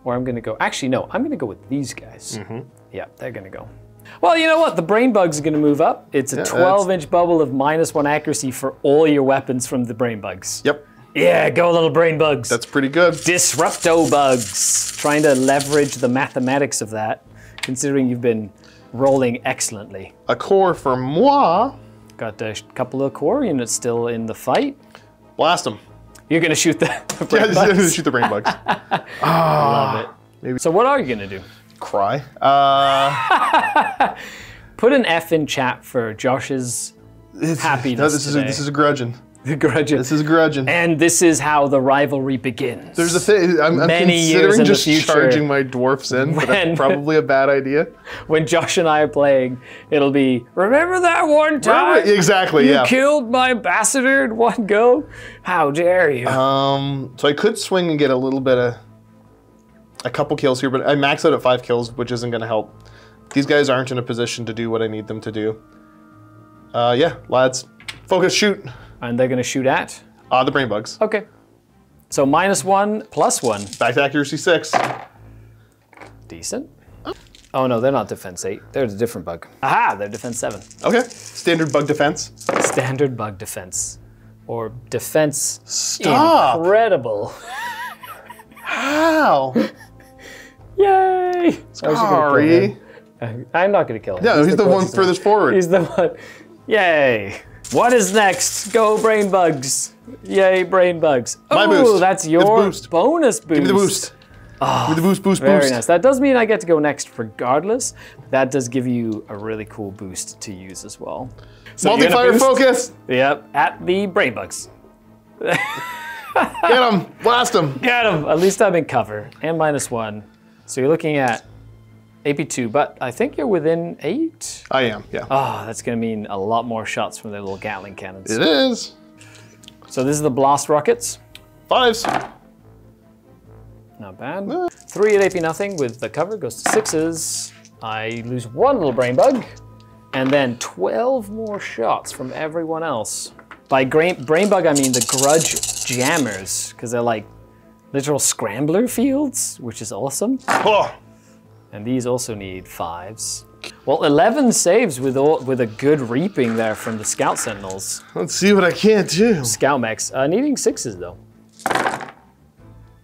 Or I'm gonna go, actually no, I'm gonna go with these guys. Yeah, they're gonna go. Well, you know what? The brain bugs are gonna move up. It's a 12-inch bubble of -1 accuracy for all your weapons from the brain bugs. Yep. Yeah, go little brain bugs. That's pretty good. Disrupto bugs. Trying to leverage the mathematics of that, considering you've been rolling excellently. A core for moi. Got a couple of core units still in the fight. Blast them. You're gonna shoot the brain bugs? Yeah, shoot the brain bugs. Love it. Maybe. So what are you gonna do? Cry. Put an F in chat for Josh's happiness. No, this is a grudging. Grudging. This is grudging. And this is how the rivalry begins. There's a thing. I'm considering just charging my dwarfs in, but that's probably a bad idea. When Josh and I are playing, it'll be, remember that one time? Exactly, you killed my ambassador in one go? How dare you? So I could swing and get a little bit of, a couple kills here, but I max out at 5 kills, which isn't going to help. These guys aren't in a position to do what I need them to do. Yeah, lads, focus, shoot. And they're going to shoot at? The brain bugs. Okay. So -1, +1. Back to accuracy 6. Decent. Oh no, they're not defense 8. They're a different bug. Aha, they're defense 7. Okay, standard bug defense. Standard bug defense. Or defense Stop. Incredible. How? Yay! Sorry. I'm not going to kill him. Yeah, he's the one furthest forward. He's the one. Yay. What is next? Go brain bugs. Yay, brain bugs. My boost. That's your boost. bonus boost. Give me the boost. Oh, Give me the boost, very nice. That does mean I get to go next regardless. That does give you a really cool boost to use as well. So Multi-fire focus. Yep, at the brain bugs. Get him. Blast him. Get him. At least I'm in cover. And -1. So you're looking at AP2, but I think you're within 8? I am, yeah. Oh, that's going to mean a lot more shots from their little Gatling cannons. It is. So this is the blast rockets. 5s. Not bad. 3 at AP nothing with the cover, goes to 6s. I lose 1 little brain bug, and then 12 more shots from everyone else. By brain bug, I mean the grudge jammers, because they're like literal scrambler fields, which is awesome. Oh. And these also need 5s. Well, 11 saves with a good reaping there from the Scout Sentinels. Let's see what I can't do. Scout mechs, needing 6s though.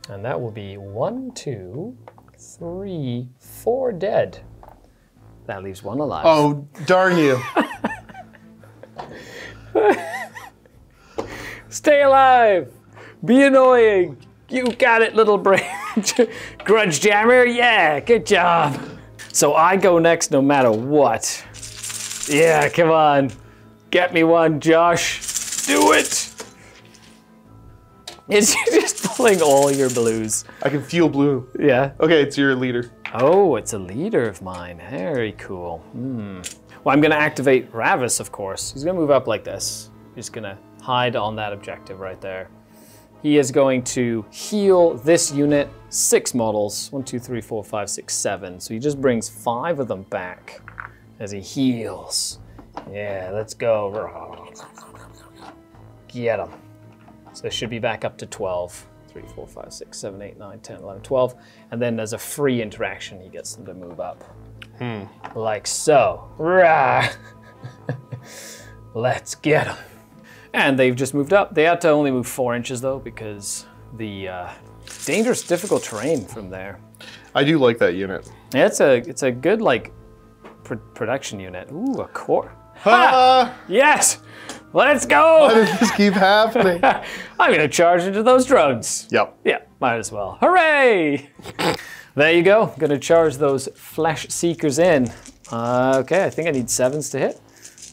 And that will be 1, 2, 3, 4 dead. That leaves 1 alive. Oh, darn you. Stay alive! Be annoying! You got it, little brain. Grudge jammer, yeah, good job. So I go next no matter what. Yeah, come on. Get me one, Josh. Do it! It's just pulling all your blues. I can feel blue. Yeah. Okay, it's your leader. Oh, it's a leader of mine. Very cool. Well, I'm gonna activate Ravis, of course. He's gonna move up like this. He's gonna hide on that objective right there. He is going to heal this unit 6 models. 1, 2, 3, 4, 5, 6, 7. So he just brings 5 of them back as he heals. Yeah, let's go. Get him. So it should be back up to 12. 3, 4, 5, 6, 7, 8, 9, 10, 11, 12. And then as a free interaction, he gets them to move up. Like so. Rah! Let's get them. And they've just moved up. They had to only move 4 inches though, because the dangerous, difficult terrain from there. I do like that unit. Yeah, it's a good like production unit. Ooh, a core. Yes, let's go. Why does this keep happening? I'm gonna charge into those drones. Yep. Yeah, might as well. Hooray! There you go. Gonna charge those flesh seekers in. Okay, I think I need 7s to hit.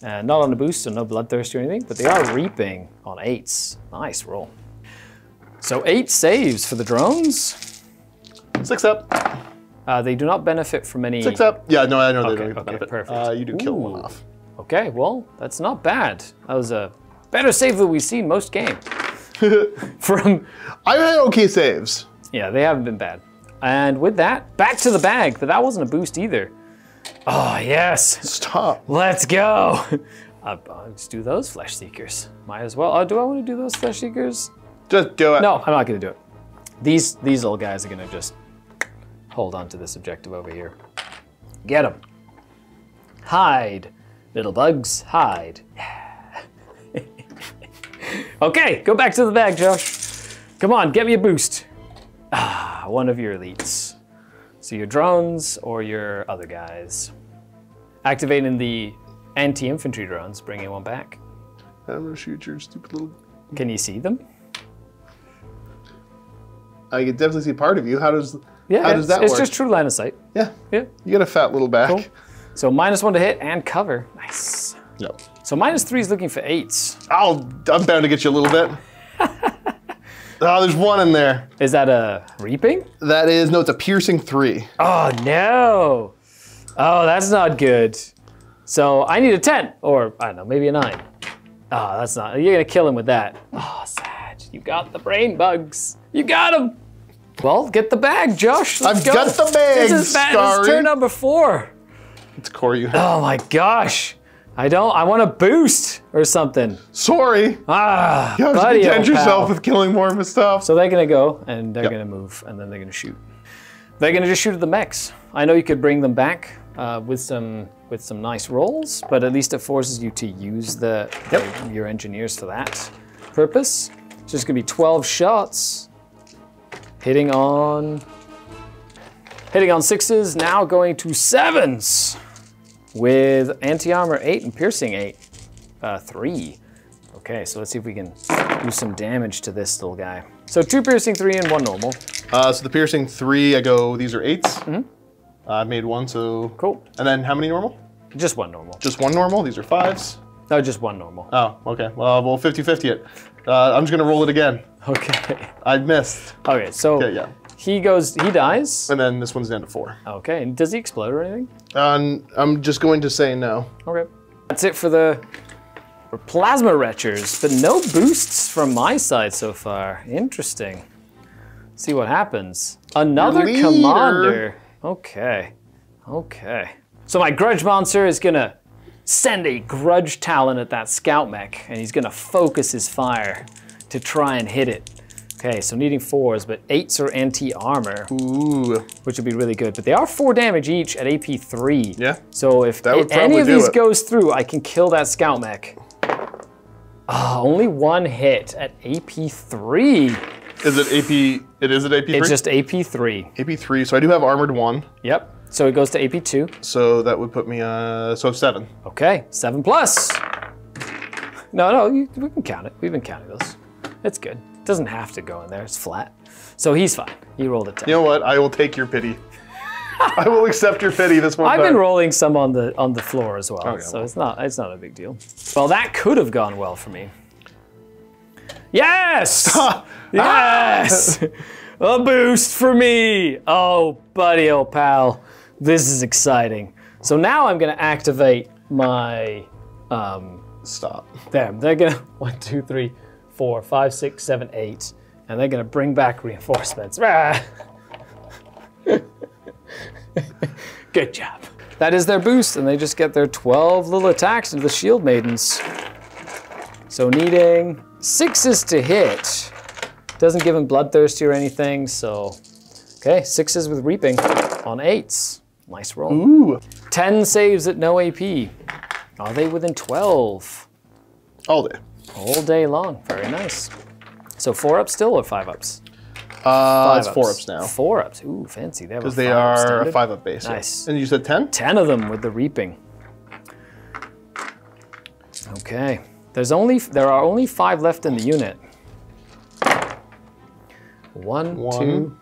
Not on the boost, so no bloodthirst or anything, but they are reaping on 8s. Nice roll. So 8 saves for the drones. 6 up. They do not benefit from any... 6 up. Yeah, no, I know they don't Okay, benefit. perfect. You do kill Ooh. 1 off. Okay, well, that's not bad. That was a better save than we've seen most game. From... I've had okay saves. Yeah, they haven't been bad. And with that, back to the bag, but that wasn't a boost either. Oh, yes. Stop. Let's go. I'll just do those flesh seekers. Might as well. Oh, do I want to do those flesh seekers? Just do it. No, I'm not going to do it. These little guys are going to just hold on to this objective over here. Get them. Hide. Little bugs, hide. Okay, go back to the bag, Josh. Come on, get me a boost. One of your elites. So your drones or your other guys. Activating the anti-infantry drones, bringing one back. I'm gonna shoot your stupid little... Can you see them? I can definitely see part of you. How does that work? It's just true line of sight. Yeah. Yeah. You got a fat little back. Cool. So -1 to hit and cover. Nice. Yep. So -3 is looking for 8s. I'm bound to get you a little bit. Oh, there's 1 in there. Is that a reaping? That is, no, it's a piercing 3. Oh no. Oh, that's not good. So I need a 10, or I don't know, maybe a 9. Oh, that's not, you're gonna kill him with that. Oh, Sag, you got the brain bugs. You got him. Well, get the bag, Josh. Let's go. Got the bag, This is bad. Skari. This is turn number 4. It's core unit. Oh my gosh. I want a boost or something. Sorry. Ah, You have to buddy, content old yourself pal. with killing more of his stuff. So they're gonna go and they're gonna move and then they're gonna shoot. They're gonna just shoot at the mechs. I know you could bring them back with some nice rolls, but at least it forces you to use your engineers for that purpose. It's just gonna be 12 shots, hitting on 6s, now going to 7s with anti-armor 8 and piercing 8, 3. Okay, so let's see if we can do some damage to this little guy. So 2 piercing, 3, and 1 normal. So the piercing 3, I go, these are 8s. I made 1, so... Cool. And then how many normal? Just 1 normal. Just 1 normal? These are 5s? No, just 1 normal. Oh, okay. Well, we'll 50-50 it. I'm just gonna roll it again. Okay. I missed. Okay, so Okay, yeah. he dies. And then this one's down to 4. Okay, and does he explode or anything? I'm just going to say no. Okay. That's it for the plasma retchers, but no boosts from my side so far. Interesting. See what happens. Another Leader. commander. Okay. Okay. So my grudge monster is gonna send a grudge talon at that scout mech, and he's gonna focus his fire to try and hit it. Okay, so needing 4s, but 8s are anti-armor. Ooh. Which would be really good. But they are 4 damage each at AP 3. Yeah. So if That would any probably of do these it. goes through, I can kill that scout mech. Only 1 hit at AP 3. Is it AP? It is at AP 3? It's just AP 3. AP 3, so I do have armored 1. Yep. So it goes to AP 2. So that would put me, so 7. Okay, 7 plus. No, we can count it. We've been counting those. It's good. It doesn't have to go in there. It's flat. So he's fine. He rolled a 10. You know what? I will take your pity. I will accept your pity this one I've time. been rolling some on the floor as well, Okay, so it's not a big deal. Well, that could have gone well for me. Yes! Yes! A boost for me! Oh, buddy, old pal, this is exciting. So now I'm gonna activate my Stop. They're gonna 1, 2, 3, 4, 5, 6, 7, 8, and they're gonna bring back reinforcements. Good job. That is their boost, and they just get their 12 little attacks into the shield maidens. So needing 6s to hit. Doesn't give him bloodthirsty or anything, so. Okay, 6s with reaping on 8s. Nice roll. Ooh. 10 saves at no AP. Are they within 12? All day. All day long, very nice. So 4-ups still or 5-ups? It's 4-ups now. 4-ups, ooh, fancy. Because they are a 5-up base. Nice. Yeah. And you said 10? 10 of them with the reaping. Okay, there are only 5 left in the unit. One, two,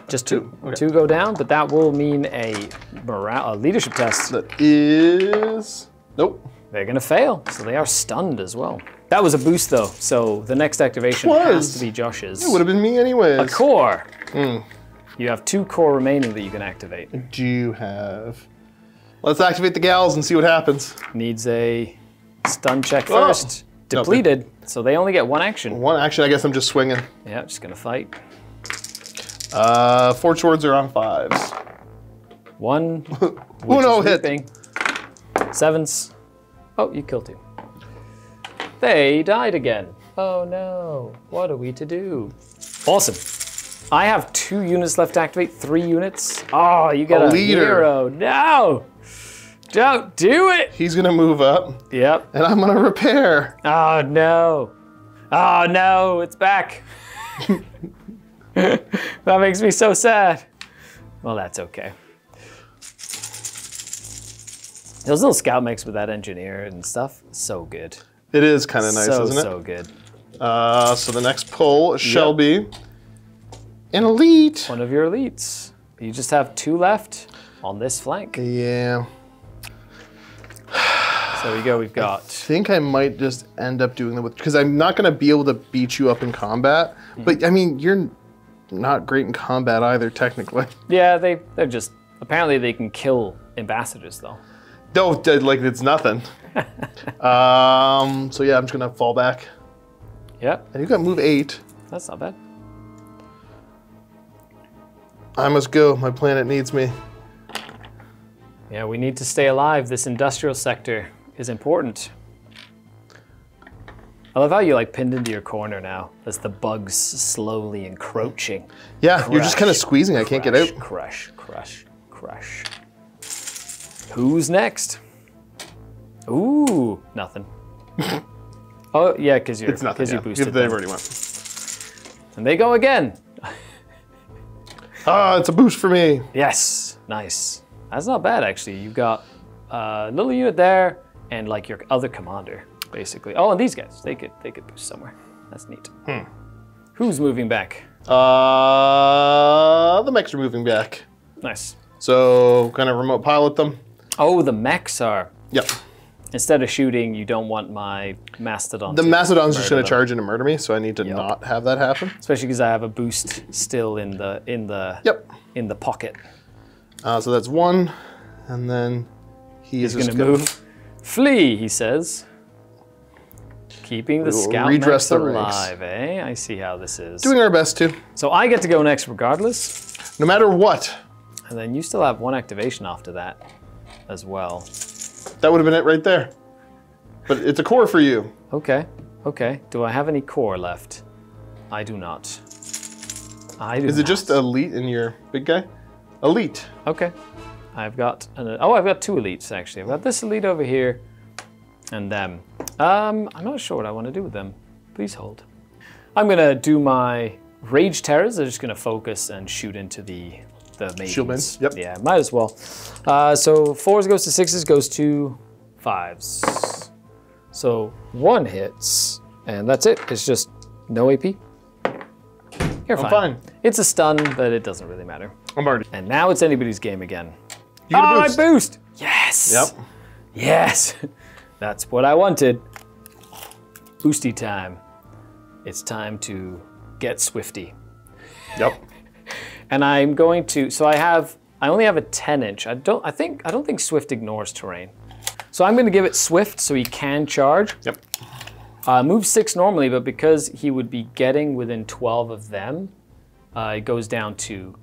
just two. Okay. 2 go down, but that will mean a leadership test. That is, nope. They're gonna fail, so they are stunned as well. That was a boost though, so the next activation has to be Josh's. It would have been me anyways. A core. You have 2 core remaining that you can activate. Do you have? Let's activate the gals and see what happens. Needs a stun check first. Depleted, so they only get 1 action. 1 action, I guess I'm just swinging. Yeah, just gonna fight. 4 swords are on 5s. 1. Uno hit. 7s. Oh, you killed 2. They died again. Oh no, what are we to do? Awesome. I have 2 units left to activate, 3 units. Oh, you get a hero. No, don't do it. He's gonna move up. Yep. And I'm gonna repair. Oh no. Oh no, it's back. That makes me so sad. Well, that's okay. Those little scout mechs with that engineer and stuff, so good. It is kind of nice, isn't it? So good. So the next pull shall be an elite. One of your elites. You just have 2 left on this flank. Yeah. So there we go, we've got. I think I might just end up doing them with, because I'm not gonna be able to beat you up in combat, but I mean, you're not great in combat either, technically. Yeah, they're just, apparently they can kill ambassadors though. No, like it's nothing. So yeah, I'm just gonna fall back. Yep. And you got move 8. That's not bad. I must go, my planet needs me. Yeah, we need to stay alive. This industrial sector is important. I love how you like pinned into your corner now as the bugs slowly encroaching. Yeah, Crush, you're just kind of squeezing, I can't get out. Crush, crush, crush. Who's next? Ooh, nothing. Oh, yeah, because you boosted They've them. already went. And they go again. It's a boost for me. Yes, nice. That's not bad, actually. You've got a little unit there and like your other commander, basically. Oh, and these guys, they could boost somewhere. That's neat. Who's moving back? The mechs are moving back. Nice. So, kind of remote pilot them. Oh, the mechs are. Yep. Instead of shooting, you don't want my Mastodon. The Mastodon's just going to charge in and murder me, so I need to not have that happen. Especially because I have a boost still in the pocket. So that's 1, and then he's going to move. Flee, he says. Keeping the scout mechs alive, eh? I see how this is. Doing our best to. So I get to go next regardless. No matter what. And then you still have 1 activation after that as well. That would have been it right there. But it's a core for you. Okay, okay. Do I have any core left? I do not. Is it just elite in your big guy? Elite. Okay. I've got, I've got 2 elites actually. I've got this elite over here and them. I'm not sure what I want to do with them. Please hold. I'm gonna do my Rage Terrors. They're just gonna focus and shoot into the maidens. Shield maidens, yep. Yeah, might as well. So 4s goes to 6s, goes to 5s. So 1 hits, and that's it. It's just no AP. You're fine. I'm fine. It's a stun, but it doesn't really matter. I'm already. And now it's anybody's game again. You get a boost. I boost! Yes! Yep. Yes! That's what I wanted. Boosty time. It's time to get swifty. Yep. And I'm going to, so I only have a 10-inch. I don't think Swift ignores terrain. So I'm going to give it Swift so he can charge. Yep. Move 6 normally, but because he would be getting within 12 of them, it goes down to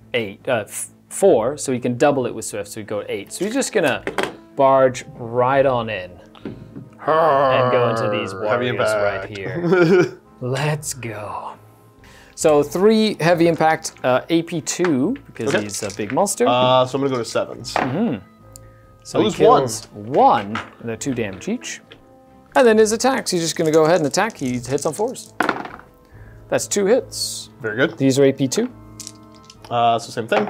4, so he can double it with Swift, so we go to 8. So he's just going to barge right on in and go into these warriors right here. Let's go. So 3 heavy impact AP2 because he's a big monster. So I'm gonna go to 7s. So he kills 1, and they're 2 damage each. And then his attacks, he's just gonna go ahead and attack. He hits on 4s. That's 2 hits. Very good. These are AP2. So same thing.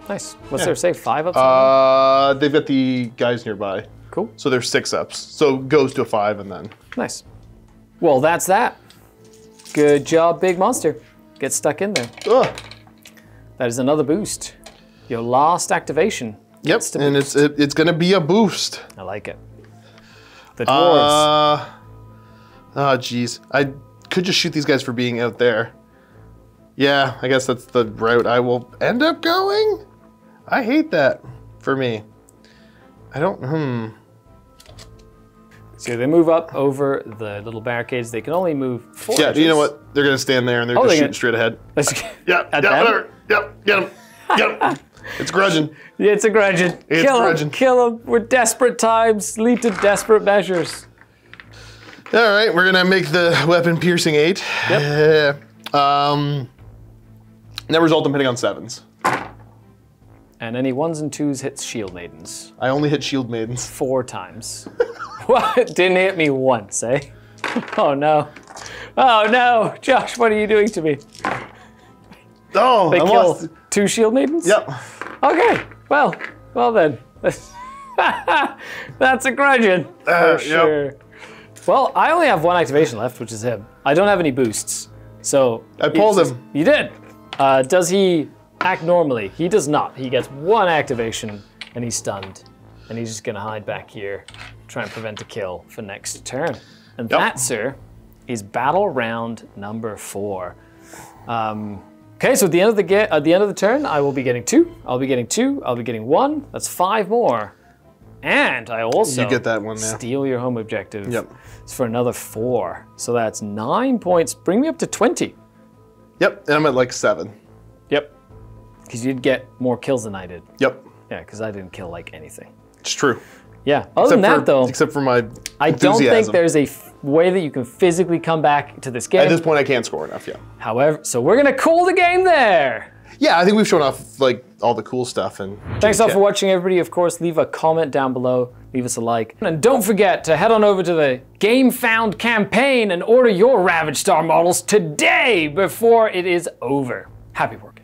Nice. What's their save? 5 ups? They've got the guys nearby. Cool. So there's 6 ups. So it goes to a 5 and then. Nice. Well, that's that. Good job, big monster. Get stuck in there. Ugh. That is another boost. Your last activation. Yep, and it's gonna be a boost. I like it. The dwarves. Oh, geez. I could just shoot these guys for being out there. Yeah, I guess that's the route I will end up going. I hate that for me. I don't, So they move up over the little barricades. They can only move 4 Yeah, inches. you know what? They're gonna stand there and they're just shooting straight ahead. Yeah, whatever. Yep, get him. Get him. It's grudging. Yeah, it's a grudging. Kill him. We're desperate times. Lead to desperate measures. All right, we're gonna make the weapon piercing 8. Yep. Net result, I'm hitting on 7s. And any 1s and 2s hits shield maidens. I only hit shield maidens. 4 times. What? Didn't hit me once, eh? Oh no. Oh no. Josh, what are you doing to me? Oh, They I kill lost. 2 shield maidens? Yep. Okay. Well then. That's a grudging. For sure. Yep. Well, I only have 1 activation left, which is him. I don't have any boosts. So I pulled him. You did. Does he act normally? He does not. He gets 1 activation and he's stunned. And he's just gonna hide back here, try and prevent a kill for next turn. And that, sir, is battle round number 4. Okay, so at the end of the turn, I will be getting 2. I'll be getting 2. I'll be getting 1. That's 5 more. And I also get that one now. Steal your home objective. Yep. It's for another 4. So that's 9 points. Bring me up to 20. Yep, and I'm at like 7. Yep. Because you'd get more kills than I did. Yep. Yeah, because I didn't kill like anything. It's true. Yeah. Other than that, though, except for my I don't think there's a way that you can physically come back to this game. At this point, I can't score enough. Yeah. However, so we're gonna call the game there. Yeah, I think we've shown off like all the cool stuff. And thanks all for watching, everybody. Of course, leave a comment down below, leave us a like, and don't forget to head on over to the Game Found campaign and order your Ravaged Star models today before it is over. Happy work.